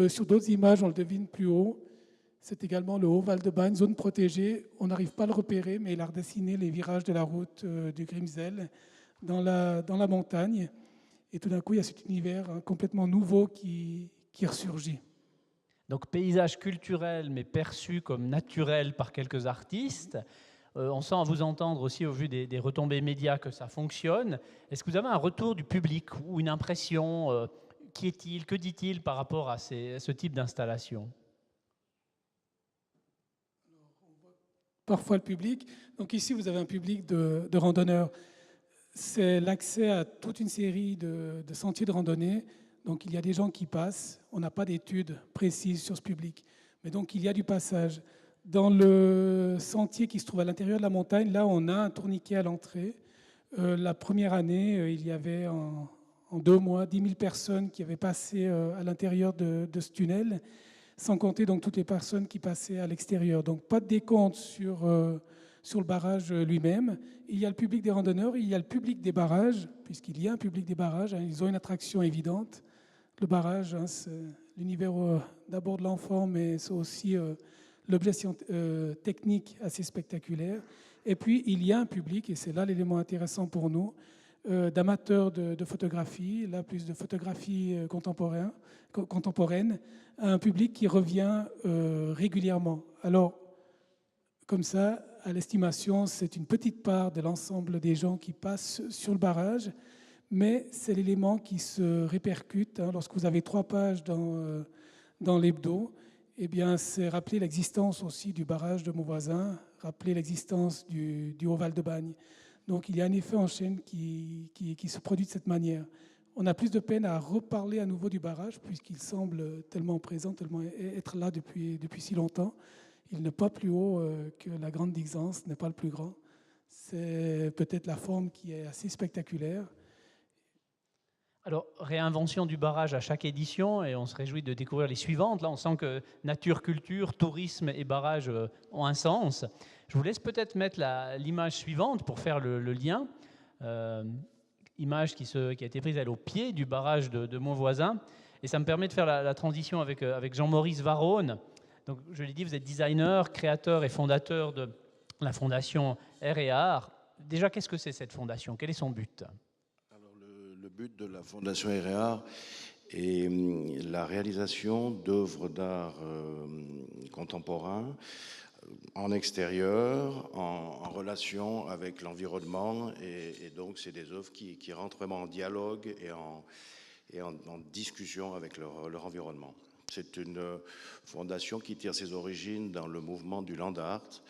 Sur d'autres images, on le devine plus haut. C'est également le Haut-Val de Bagne, zone protégée. On n'arrive pas à le repérer, mais il a redessiné les virages de la route du Grimsel dans la montagne. Et tout d'un coup, il y a cet univers, hein, complètement nouveau qui ressurgit. Donc paysage culturel, mais perçu comme naturel par quelques artistes. On sent à vous entendre aussi, au vu des retombées médias, que ça fonctionne. Est-ce que vous avez un retour du public ou une impression qui est-il, que dit-il par rapport à ce type d'installation ? Parfois le public. Donc ici, vous avez un public de randonneurs. C'est l'accès à toute une série de sentiers de randonnée. Donc il y a des gens qui passent. On n'a pas d'études précises sur ce public. Mais donc il y a du passage. Dans le sentier qui se trouve à l'intérieur de la montagne, là, on a un tourniquet à l'entrée. La première année, il y avait en 2 mois 10 000 personnes qui avaient passé à l'intérieur de ce tunnel, sans compter donc toutes les personnes qui passaient à l'extérieur. Donc pas de décompte sur le barrage lui-même. Il y a le public des randonneurs, il y a le public des barrages, puisqu'il y a un public des barrages, hein, ils ont une attraction évidente. Le barrage, hein, c'est l'univers d'abord de l'enfant, mais c'est aussi l'objet technique assez spectaculaire. Et puis il y a un public, et c'est là l'élément intéressant pour nous, d'amateurs de photographie, là plus de photographie contemporaine, à un public qui revient régulièrement. Alors, comme ça, à l'estimation, c'est une petite part de l'ensemble des gens qui passent sur le barrage, mais c'est l'élément qui se répercute. Lorsque vous avez 3 pages dans l'hebdo, eh bien, c'est rappeler l'existence aussi du barrage de Mauvoisin, rappeler l'existence du Haut-Val de Bagne. Donc il y a un effet en chaîne qui se produit de cette manière. On a plus de peine à reparler à nouveau du barrage puisqu'il semble tellement présent, tellement être là depuis si longtemps. Il n'est pas plus haut que la Grande Dixence, n'est pas le plus grand. C'est peut-être la forme qui est assez spectaculaire. Alors, réinvention du barrage à chaque édition, et on se réjouit de découvrir les suivantes. Là, on sent que nature, culture, tourisme et barrage ont un sens. Je vous laisse peut-être mettre l'image suivante pour faire le lien. Image qui a été prise au pied du barrage de Montvoisin. Et ça me permet de faire la transition avec Jean-Maurice Varone. Donc, je l'ai dit, vous êtes designer, créateur et fondateur de la fondation Air et Art. Déjà, qu'est-ce que c'est cette fondation? Quel est son but? Le but de la Fondation Air et Art est la réalisation d'œuvres d'art contemporains en extérieur, en relation avec l'environnement, et donc c'est des œuvres qui rentrent vraiment en dialogue et en discussion avec leur environnement. C'est une fondation qui tire ses origines dans le mouvement du land art,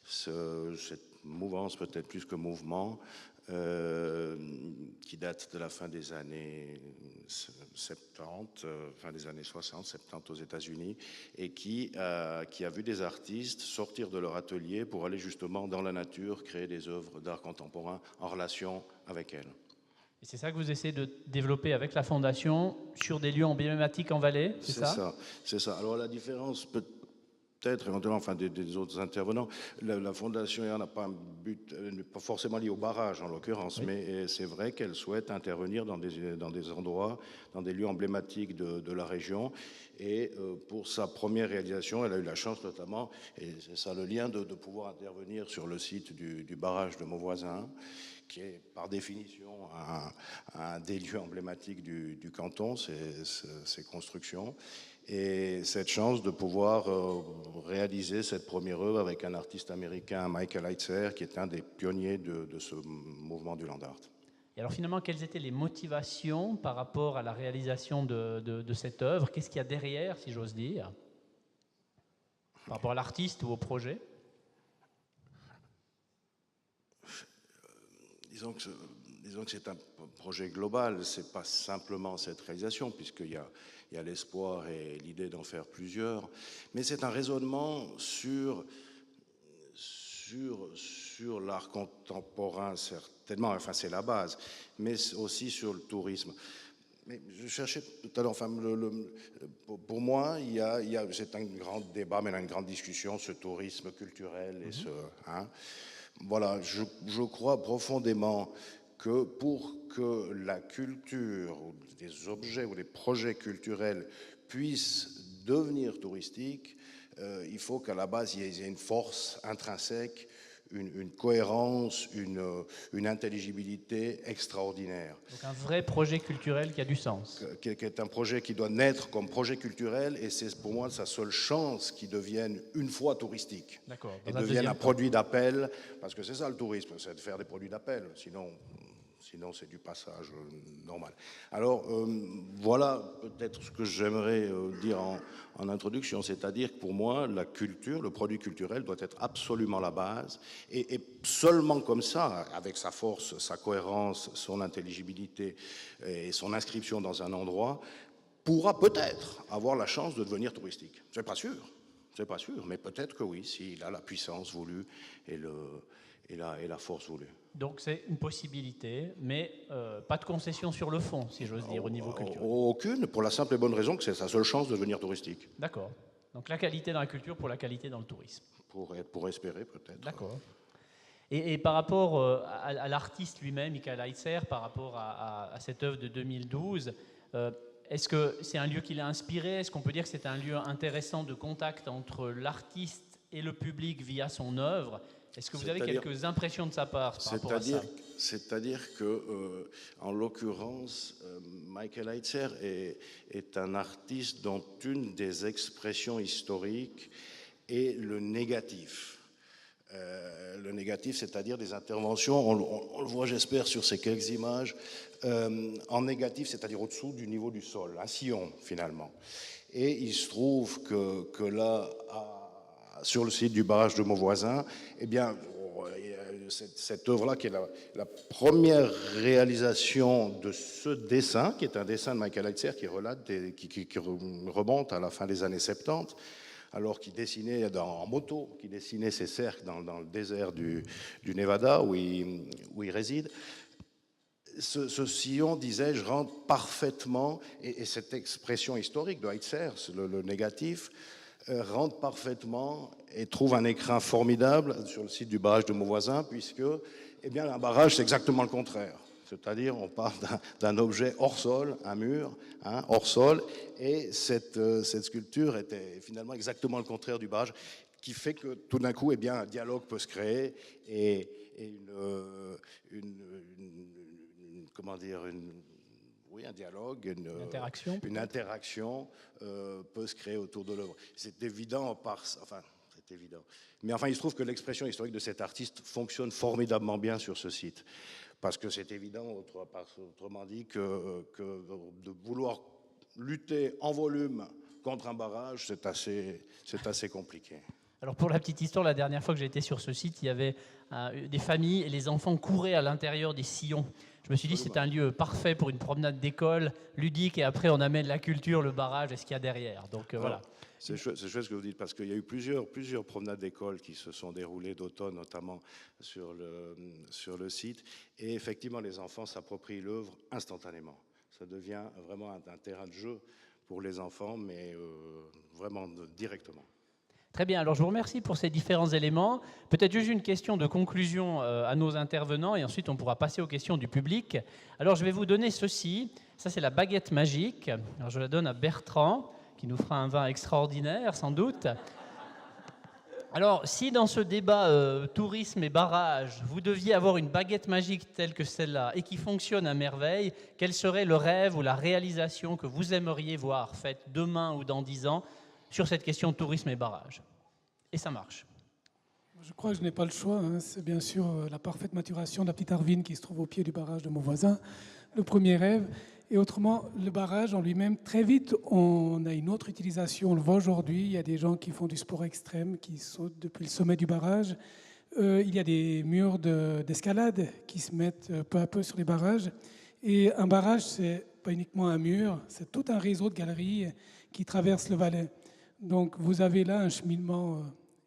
cette mouvance peut-être plus que mouvement, qui date de la fin des années 70, fin des années 60, 70 aux États-Unis, et qui a vu des artistes sortir de leur atelier pour aller justement dans la nature créer des œuvres d'art contemporain en relation avec elle. Et c'est ça que vous essayez de développer avec la Fondation sur des lieux emblématiques en Valais, c'est ça? C'est ça. Alors la différence peut-être éventuellement, enfin des autres intervenants, la Fondation n'a pas un but, pas forcément lié au barrage en l'occurrence, oui. Mais c'est vrai qu'elle souhaite intervenir dans des endroits, dans des lieux emblématiques de la région. Et pour sa première réalisation, elle a eu la chance notamment, et c'est ça le lien, de pouvoir intervenir sur le site du barrage de Mauvoisin, qui est par définition un des lieux emblématiques du canton, ces constructions. Et cette chance de pouvoir réaliser cette première œuvre avec un artiste américain, Michael Heitzer, qui est un des pionniers de ce mouvement du land art. Et alors finalement, quelles étaient les motivations par rapport à la réalisation de cette œuvre? Qu'est-ce qu'il y a derrière, si j'ose dire, par rapport à l'artiste ou au projet? Disons que c'est un projet global, c'est pas simplement cette réalisation, puisqu'il y a l'espoir et l'idée d'en faire plusieurs, mais c'est un raisonnement sur l'art contemporain, certainement, enfin c'est la base, mais aussi sur le tourisme. Mais je cherchais tout à l'heure, enfin, pour moi, c'est un grand débat, mais une grande discussion, ce tourisme culturel et voilà, je crois profondément que pour que la culture, ou des objets ou des projets culturels puissent devenir touristiques, il faut qu'à la base, il y ait une force intrinsèque, une cohérence, une intelligibilité extraordinaire. Donc un vrai projet culturel qui a du sens. Qui est un projet qui doit naître comme projet culturel, et c'est pour moi sa seule chance qu'il devienne une fois touristique. D'accord. Et devienne un produit d'appel, parce que c'est ça le tourisme, c'est de faire des produits d'appel, sinon c'est du passage normal. Alors voilà peut-être ce que j'aimerais dire en introduction, c'est-à-dire que pour moi la culture, le produit culturel doit être absolument la base, et seulement comme ça, avec sa force, sa cohérence, son intelligibilité et son inscription dans un endroit, pourra peut-être avoir la chance de devenir touristique. C'est pas sûr, mais peut-être que oui, s'il a la puissance voulue et la force voulue. Donc c'est une possibilité, mais pas de concession sur le fond, si j'ose dire, au niveau culturel. Aucune, pour la simple et bonne raison que c'est sa seule chance de devenir touristique. D'accord. Donc la qualité dans la culture pour la qualité dans le tourisme. Pour espérer peut-être. D'accord. Et par rapport à l'artiste lui-même, Michael Heitzer, par rapport à cette œuvre de 2012, est-ce que c'est un lieu qui l'a inspiré? Est-ce qu'on peut dire que c'est un lieu intéressant de contact entre l'artiste et le public via son œuvre? Est-ce que vous avez quelques impressions de sa part par rapport à ça? C'est-à-dire que, en l'occurrence, Michael Heitzer est un artiste dont une des expressions historiques est le négatif. Le négatif, c'est-à-dire des interventions, on le voit, j'espère, sur ces quelques images, en négatif, c'est-à-dire au-dessous du niveau du sol, un sillon, finalement. Et il se trouve que là, sur le site du barrage de Mauvoisin, eh bien, cette œuvre-là, qui est la première réalisation de ce dessin, qui est un dessin de Michael Heitzer qui remonte à la fin des années 70, alors qu'il dessinait en moto, qu'il dessinait ses cercles dans le désert du Nevada, où il réside. Ce sillon, disais-je, rentre parfaitement, et cette expression historique de Heitzer, le négatif, rentre parfaitement et trouve un écrin formidable sur le site du barrage de Mauvoisin, puisque, eh bien, un barrage, c'est exactement le contraire. C'est-à-dire, on parle d'un objet hors sol, un mur, hors sol, et cette sculpture était finalement exactement le contraire du barrage, qui fait que tout d'un coup, eh bien, un dialogue peut se créer et un dialogue, une interaction peut se créer autour de l'œuvre. C'est évident c'est évident. Mais enfin, il se trouve que l'expression historique de cet artiste fonctionne formidablement bien sur ce site. Parce que c'est évident, autrement dit, que de vouloir lutter en volume contre un barrage, c'est assez compliqué. Alors pour la petite histoire, la dernière fois que j'étais sur ce site, il y avait des familles et les enfants couraient à l'intérieur des sillons. Je me suis dit c'est un lieu parfait pour une promenade d'école, ludique, et après on amène la culture, le barrage et ce qu'il y a derrière. Donc voilà. C'est chouette ce que vous dites, parce qu'il y a eu plusieurs promenades d'école qui se sont déroulées d'automne, notamment sur le site. Et effectivement, les enfants s'approprient l'œuvre instantanément. Ça devient vraiment un terrain de jeu pour les enfants, mais vraiment directement. Très bien, alors je vous remercie pour ces différents éléments. Peut-être juste une question de conclusion à nos intervenants, et ensuite on pourra passer aux questions du public. Alors je vais vous donner ceci, ça c'est la baguette magique. Alors je la donne à Bertrand, qui nous fera un vin extraordinaire sans doute. Alors si dans ce débat tourisme et barrage, vous deviez avoir une baguette magique telle que celle-là et qui fonctionne à merveille, quel serait le rêve ou la réalisation que vous aimeriez voir faite demain ou dans 10 ans sur cette question de tourisme et barrage? Et ça marche. Je crois que je n'ai pas le choix. C'est bien sûr la parfaite maturation de la petite Arvine qui se trouve au pied du barrage de Mauvoisin, le premier rêve. Et autrement, le barrage en lui-même, très vite, on a une autre utilisation. On le voit aujourd'hui, il y a des gens qui font du sport extrême, qui sautent depuis le sommet du barrage. Il y a des murs d'escalade qui se mettent peu à peu sur les barrages. Et un barrage, c'est pas uniquement un mur, c'est tout un réseau de galeries qui traversent le Valais. Donc vous avez là un cheminement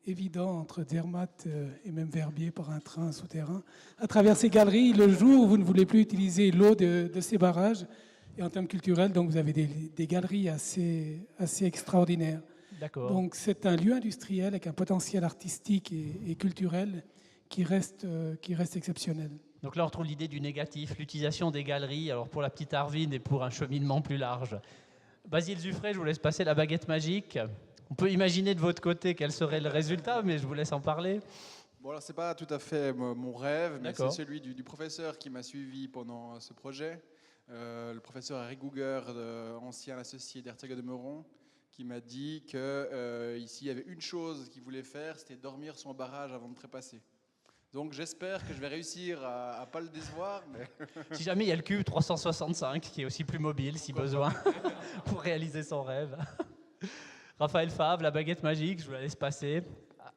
évident entre Zermatt et même Verbier par un train souterrain. À travers ces galeries, le jour où vous ne voulez plus utiliser l'eau de ces barrages, et en termes culturels, donc vous avez des galeries assez extraordinaires. D'accord. Donc c'est un lieu industriel avec un potentiel artistique et culturel qui reste exceptionnel. Donc là on retrouve l'idée du négatif, l'utilisation des galeries, alors pour la petite Arvine et pour un cheminement plus large. Basile Zuffray, je vous laisse passer la baguette magique. On peut imaginer de votre côté quel serait le résultat, mais je vous laisse en parler. Bon, alors c'est pas tout à fait mon rêve, mais D'accord. c'est celui du professeur qui m'a suivi pendant ce projet, le professeur Eric Gouger, ancien associé d'Ertiga de Meuron, qui m'a dit qu'ici il y avait une chose qu'il voulait faire, c'était dormir sur un barrage avant de trépasser. Donc j'espère que je vais réussir à ne pas le décevoir. Mais... Si jamais il y a le cube 365 qui est aussi plus mobile si besoin pour réaliser son rêve. Raphaël Favre, la baguette magique, je vous la laisse passer.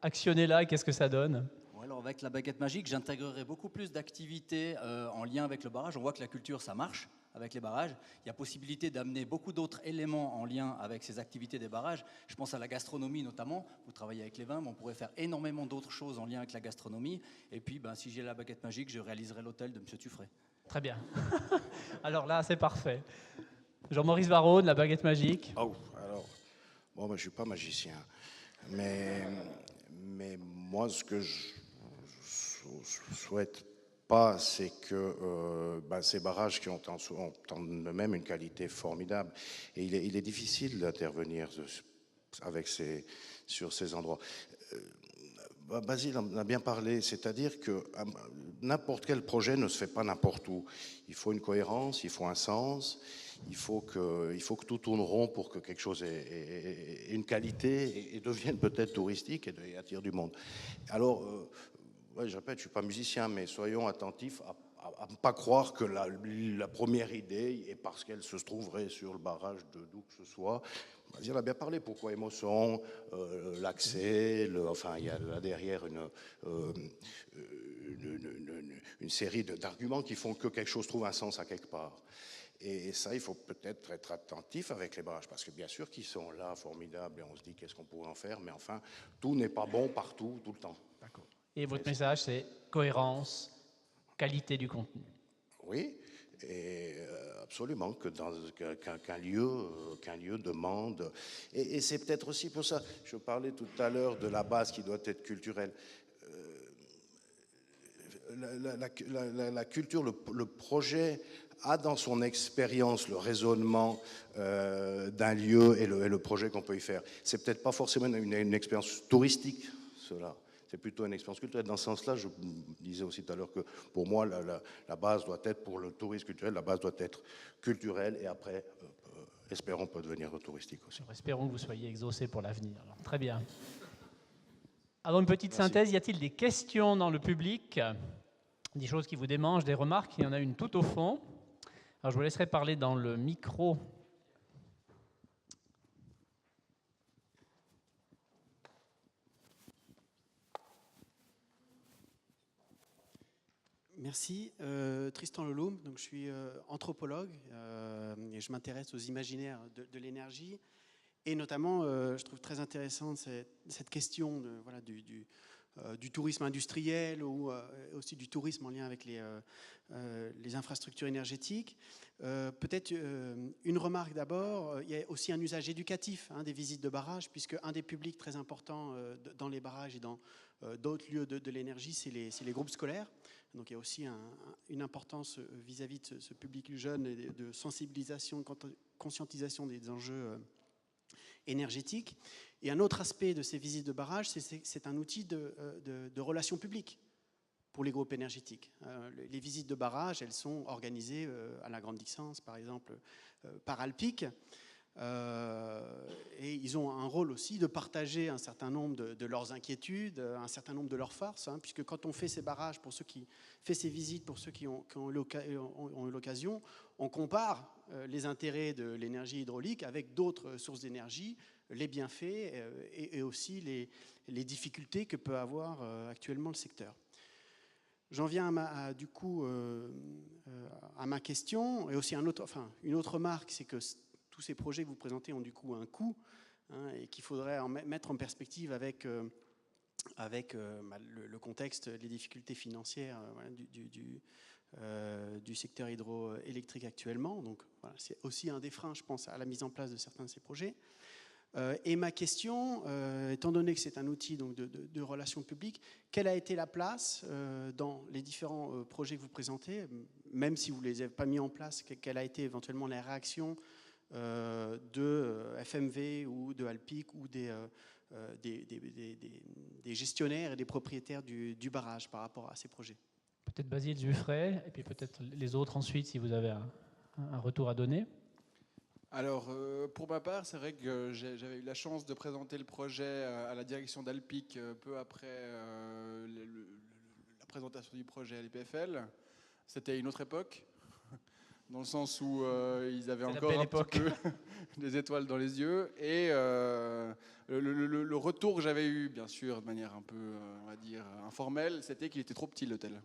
Actionnez-la, qu'est-ce que ça donne? Alors avec la baguette magique, j'intégrerai beaucoup plus d'activités en lien avec le barrage. On voit que la culture, ça marche avec les barrages. Il y a possibilité d'amener beaucoup d'autres éléments en lien avec ces activités des barrages. Je pense à la gastronomie notamment. Vous travaillez avec les vins, mais on pourrait faire énormément d'autres choses en lien avec la gastronomie. Et puis, si j'ai la baguette magique, je réaliserai l'hôtel de M. Tuffray. Très bien. Alors là, c'est parfait. Jean-Maurice Varone, la baguette magique. Oh, alors, bon, je ne suis pas magicien. Mais moi, ce que je souhaite pas, c'est que ces barrages qui ont en eux-mêmes une qualité formidable. Et il est difficile d'intervenir sur ces endroits. Basile en a bien parlé, c'est-à-dire que n'importe quel projet ne se fait pas n'importe où. Il faut une cohérence, il faut un sens, il faut que tout tourne rond pour que quelque chose ait une qualité et devienne peut-être touristique et attire du monde. Alors, ouais, je répète, je ne suis pas musicien, mais soyons attentifs à ne pas croire que la première idée est parce qu'elle se trouverait sur le barrage d'où que ce soit. Basile a bien parlé, pourquoi Émosson, l'accès, enfin il y a là derrière une série d'arguments qui font que quelque chose trouve un sens à quelque part. Et ça, il faut peut-être être attentif avec les barrages, parce que bien sûr qu'ils sont là, formidables, et on se dit qu'est-ce qu'on pourrait en faire, mais enfin, tout n'est pas bon partout, tout le temps. D'accord. Et votre message, c'est cohérence, qualité du contenu. Oui, et absolument, qu'un lieu demande. Et c'est peut-être aussi pour ça, je parlais tout à l'heure de la base qui doit être culturelle. La culture, le projet a dans son expérience le raisonnement d'un lieu et le projet qu'on peut y faire. C'est peut-être pas forcément une expérience touristique, cela. C'est plutôt une expérience culturelle. Dans ce sens-là, je disais aussi tout à l'heure que pour moi, la base doit être, pour le tourisme culturel, la base doit être culturelle et après, espérons, peut devenir touristique aussi. Alors, espérons que vous soyez exaucés pour l'avenir. Alors, très bien. Avant une petite Merci. synthèse, y a-t-il des questions dans le public? Des choses qui vous démangent, des remarques? Il y en a une tout au fond. Alors, je vous laisserai parler dans le micro. Merci. Tristan Leloum, donc je suis anthropologue et je m'intéresse aux imaginaires de l'énergie. Et notamment, je trouve très intéressante cette question du tourisme industriel ou aussi du tourisme en lien avec les infrastructures énergétiques. Peut-être une remarque d'abord, il y a aussi un usage éducatif des visites de barrages, puisque un des publics très importants dans les barrages et dans d'autres lieux de l'énergie, c'est les groupes scolaires. Donc il y a aussi une importance vis-à-vis de ce public jeune et de sensibilisation, conscientisation des enjeux énergétiques. Et un autre aspect de ces visites de barrages, c'est un outil de relations publiques pour les groupes énergétiques. Les visites de barrages, elles sont organisées à la Grande Dixence, par exemple, par Alpic. Et ils ont un rôle aussi de partager un certain nombre de leurs inquiétudes, un certain nombre de leurs forces, puisque quand on fait ces barrages, pour ceux qui font ces visites, pour ceux qui ont eu l'occasion, on compare les intérêts de l'énergie hydraulique avec d'autres sources d'énergie, les bienfaits et aussi les difficultés que peut avoir actuellement le secteur. J'en viens à ma question, et aussi une autre remarque, c'est que tous ces projets que vous présentez ont du coup un coût, et qu'il faudrait mettre en perspective avec le contexte, les difficultés financières du secteur hydroélectrique actuellement. Donc voilà, c'est aussi un des freins, je pense, à la mise en place de certains de ces projets. Et ma question, étant donné que c'est un outil donc, de relations publiques, quelle a été la place dans les différents projets que vous présentez, même si vous ne les avez pas mis en place, quelle a été éventuellement la réaction de FMV ou de Alpic ou des gestionnaires et des propriétaires du barrage par rapport à ces projets? Peut-être Basile Zuffray, et puis peut-être les autres ensuite, si vous avez un retour à donner. Alors, pour ma part, c'est vrai que j'avais eu la chance de présenter le projet à la direction d'Alpic peu après la présentation du projet à l'EPFL. C'était une autre époque, dans le sens où ils avaient encore un petit peu des étoiles dans les yeux. Et le retour que j'avais eu, bien sûr, de manière un peu, on va dire, informelle, c'était qu'il était trop petit, l'hôtel.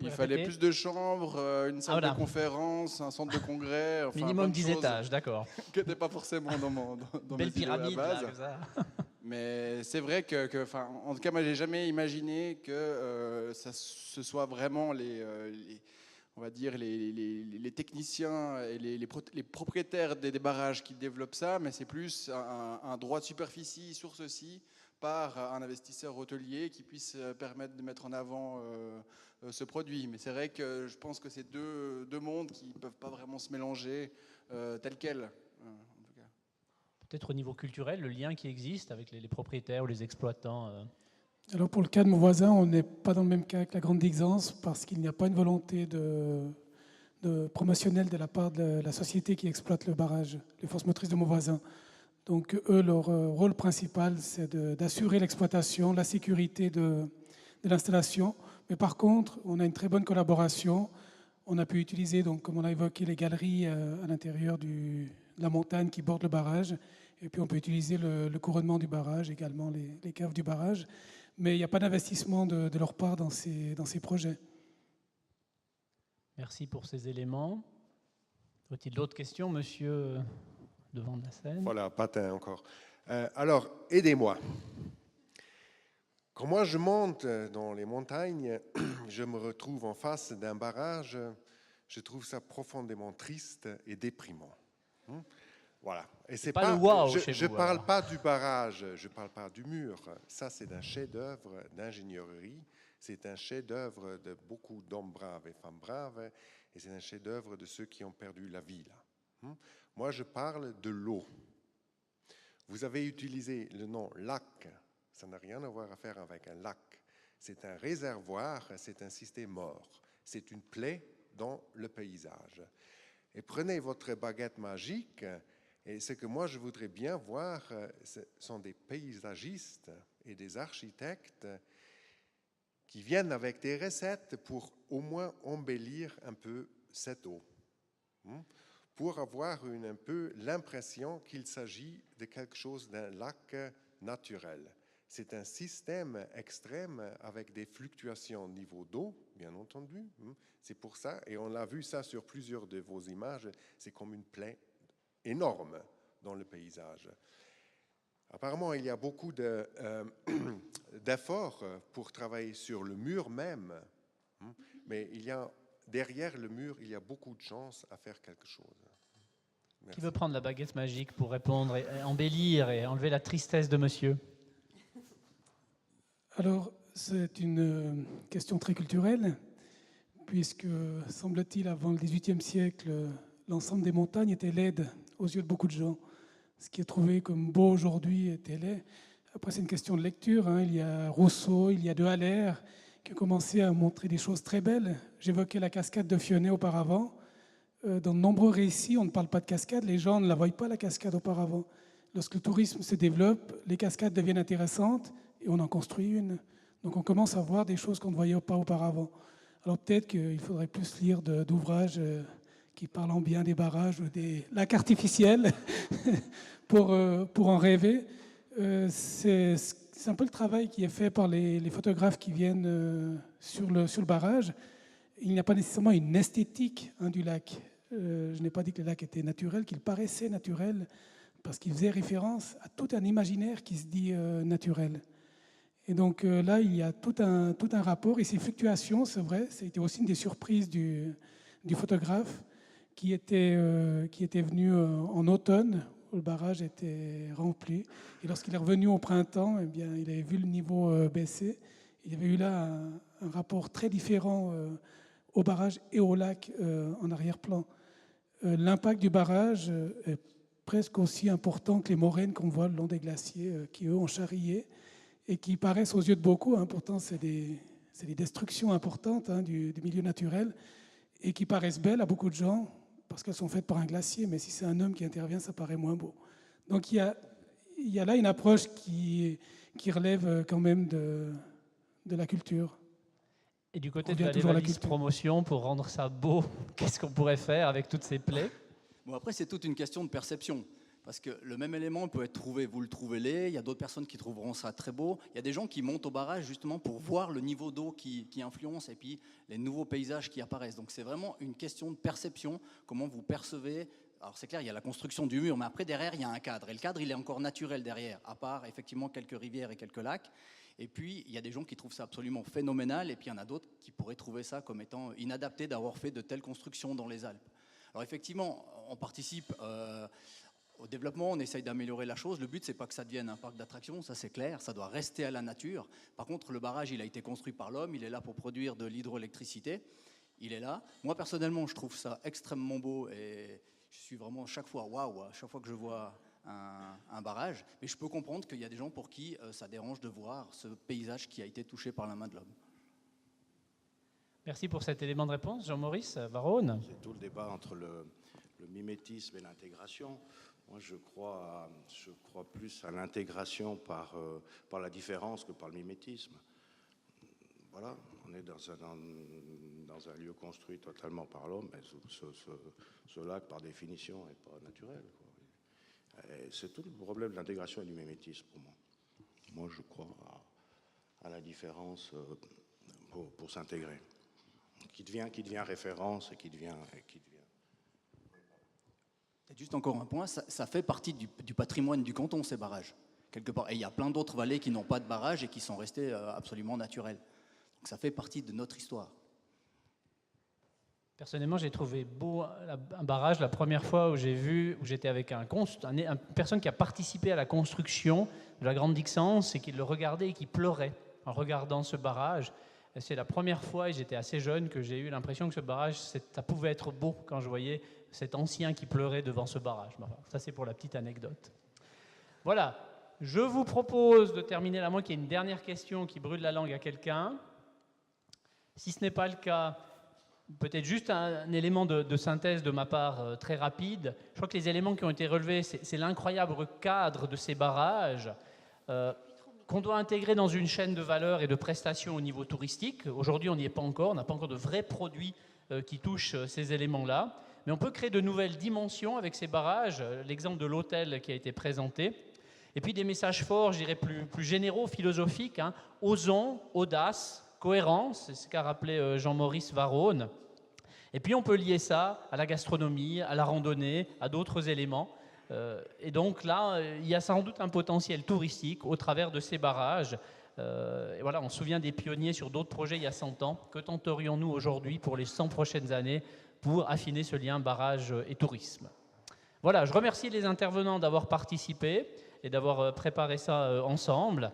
Il fallait plus de chambres, une salle de conférence, un centre de congrès. Enfin, minimum 10 étages, d'accord. Qui n'était pas forcément dans belle mes idées à la pyramide, base. là, comme ça. Mais c'est vrai que en tout cas, moi, j'ai jamais imaginé que ce soit vraiment on va dire les techniciens et les propriétaires des barrages qui développent ça, mais c'est plus un droit de superficie sur ceci par un investisseur hôtelier qui puisse permettre de mettre en avant ce produit. Mais c'est vrai que je pense que c'est deux mondes qui ne peuvent pas vraiment se mélanger tel quel. En tout cas. Peut-être au niveau culturel, le lien qui existe avec les propriétaires ou les exploitants Alors pour le cas de mon voisin, on n'est pas dans le même cas que la Grande Dixence parce qu'il n'y a pas une volonté de promotionnelle de la part de la société qui exploite le barrage, les forces motrices de mon voisin. Donc eux, leur rôle principal, c'est d'assurer l'exploitation, la sécurité de l'installation. Mais par contre, on a une très bonne collaboration. On a pu utiliser, donc, comme on a évoqué, les galeries à l'intérieur de la montagne qui borde le barrage. Et puis on peut utiliser le couronnement du barrage, également les caves du barrage. Mais il n'y a pas d'investissement de leur part dans ces projets. Merci pour ces éléments. Y a-t-il d'autres questions, monsieur, devant la scène? Voilà, patin encore. Alors, aidez-moi. Quand moi je monte dans les montagnes, je me retrouve en face d'un barrage. Je trouve ça profondément triste et déprimant. Voilà. Et c'est pas le wow je chez ne vous, parle alors. pas du barrage, je ne parle pas du mur. Ça, c'est un chef-d'œuvre d'ingénierie. C'est un chef-d'œuvre de beaucoup d'hommes braves et femmes braves. Et c'est un chef-d'œuvre de ceux qui ont perdu la vie, là. Moi, je parle de l'eau. Vous avez utilisé le nom lac. Ça n'a rien à faire avec un lac. C'est un réservoir, c'est un système mort. C'est une plaie dans le paysage. Et prenez votre baguette magique, et ce que moi je voudrais bien voir, ce sont des paysagistes et des architectes qui viennent avec des recettes pour au moins embellir un peu cette eau, pour avoir un peu l'impression qu'il s'agit de quelque chose d'un lac naturel. C'est un système extrême avec des fluctuations au niveau d'eau, bien entendu. C'est pour ça, et on l'a vu ça sur plusieurs de vos images, c'est comme une plaie énorme dans le paysage. Apparemment, il y a beaucoup d'efforts pour travailler sur le mur même, mais derrière le mur, il y a beaucoup de chances à faire quelque chose. Merci. Qui veut prendre la baguette magique pour répondre et embellir et enlever la tristesse de monsieur? Alors, c'est une question très culturelle, puisque, semble-t-il, avant le XVIIIe siècle, l'ensemble des montagnes était laide aux yeux de beaucoup de gens. Ce qui est trouvé comme beau aujourd'hui était laid. Après, c'est une question de lecture. Il y a Rousseau, il y a De Haller, qui ont commencé à montrer des choses très belles. J'évoquais la cascade de Fionnet auparavant. Dans de nombreux récits, on ne parle pas de cascade. Les gens ne la voient pas, la cascade, auparavant. Lorsque le tourisme se développe, les cascades deviennent intéressantes et on en construit une. Donc on commence à voir des choses qu'on ne voyait pas auparavant. Alors peut-être qu'il faudrait plus lire d'ouvrages qui parlent en bien des barrages ou des lacs artificiels pour en rêver. C'est un peu le travail qui est fait par les photographes qui viennent sur le barrage. Il n'y a pas nécessairement une esthétique du lac. Je n'ai pas dit que le lac était naturel, qu'il paraissait naturel, parce qu'il faisait référence à tout un imaginaire qui se dit naturel. Et donc là, il y a tout un rapport. Et ces fluctuations, c'est vrai, ça a été aussi une des surprises du photographe qui était venu en automne, où le barrage était rempli. Et lorsqu'il est revenu au printemps, eh bien, il avait vu le niveau baisser. Il y avait eu là un rapport très différent au barrage et au lac en arrière-plan. L'impact du barrage est presque aussi important que les moraines qu'on voit le long des glaciers qui, eux, ont charrié et qui paraissent aux yeux de beaucoup, pourtant c'est des destructions importantes du milieu naturel et qui paraissent belles à beaucoup de gens parce qu'elles sont faites par un glacier, mais si c'est un homme qui intervient, ça paraît moins beau. Donc il y a là une approche qui relève quand même de la culture. Et du côté de la valise promotion, pour rendre ça beau, qu'est-ce qu'on pourrait faire avec toutes ces plaies? Bon, après, c'est toute une question de perception. Parce que le même élément peut être trouvé, vous le trouvez laid, il y a d'autres personnes qui trouveront ça très beau. Il y a des gens qui montent au barrage justement pour voir le niveau d'eau qui influence et puis les nouveaux paysages qui apparaissent. Donc c'est vraiment une question de perception, comment vous percevez. Alors c'est clair, il y a la construction du mur, mais après derrière, il y a un cadre. Et le cadre, il est encore naturel derrière, à part effectivement quelques rivières et quelques lacs. Et puis, il y a des gens qui trouvent ça absolument phénoménal, et puis il y en a d'autres qui pourraient trouver ça comme étant inadapté d'avoir fait de telles constructions dans les Alpes. Alors effectivement, on participe au développement, on essaye d'améliorer la chose. Le but, c'est pas que ça devienne un parc d'attractions, ça c'est clair, ça doit rester à la nature. Par contre, le barrage, il a été construit par l'homme, il est là pour produire de l'hydroélectricité, il est là. Moi, personnellement, je trouve ça extrêmement beau, et je suis vraiment chaque fois, waouh, chaque fois que je vois un barrage, mais je peux comprendre qu'il y a des gens pour qui ça dérange de voir ce paysage qui a été touché par la main de l'homme. Merci pour cet élément de réponse. Jean-Maurice Varone. C'est tout le débat entre le mimétisme et l'intégration. Moi, je crois plus à l'intégration par la différence que par le mimétisme. Voilà, on est dans un lieu construit totalement par l'homme, mais ce lac, par définition, n'est pas naturel, quoi. Et c'est tout le problème de l'intégration et du mimétisme pour moi. Moi, je crois à la différence pour s'intégrer, qui devient référence et qui devient. Peut-être juste encore un point, ça fait partie du patrimoine du canton, ces barrages, quelque part. Et il y a plein d'autres vallées qui n'ont pas de barrages et qui sont restées absolument naturelles. Donc ça fait partie de notre histoire. Personnellement, j'ai trouvé beau un barrage la première fois où j'étais avec une personne qui a participé à la construction de la Grande Dixence et qui le regardait et qui pleurait en regardant ce barrage. Et c'est la première fois, et j'étais assez jeune, que j'ai eu l'impression que ce barrage, ça pouvait être beau quand je voyais cet ancien qui pleurait devant ce barrage. Enfin, ça, c'est pour la petite anecdote. Voilà, je vous propose de terminer là, moi, qu'il y ait une dernière question qui brûle la langue à quelqu'un. Si ce n'est pas le cas, peut-être juste un élément de synthèse de ma part très rapide. Je crois que les éléments qui ont été relevés, c'est l'incroyable cadre de ces barrages qu'on doit intégrer dans une chaîne de valeur et de prestations au niveau touristique. Aujourd'hui, on n'y est pas encore, on n'a pas encore de vrais produits qui touchent ces éléments-là. Mais on peut créer de nouvelles dimensions avec ces barrages, l'exemple de l'hôtel qui a été présenté. Et puis des messages forts, je dirais plus généraux, philosophiques. Osons, audace, cohérence, c'est ce qu'a rappelé Jean-Maurice Varone. Et puis on peut lier ça à la gastronomie, à la randonnée, à d'autres éléments. Et donc là, il y a sans doute un potentiel touristique au travers de ces barrages. Et voilà, on se souvient des pionniers sur d'autres projets il y a 100 ans. Que tenterions-nous aujourd'hui pour les 100 prochaines années pour affiner ce lien barrage et tourisme? Voilà, je remercie les intervenants d'avoir participé et d'avoir préparé ça ensemble.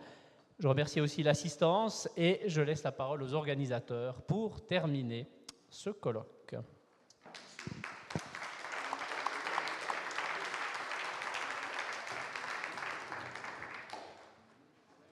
Je remercie aussi l'assistance et je laisse la parole aux organisateurs pour terminer ce colloque.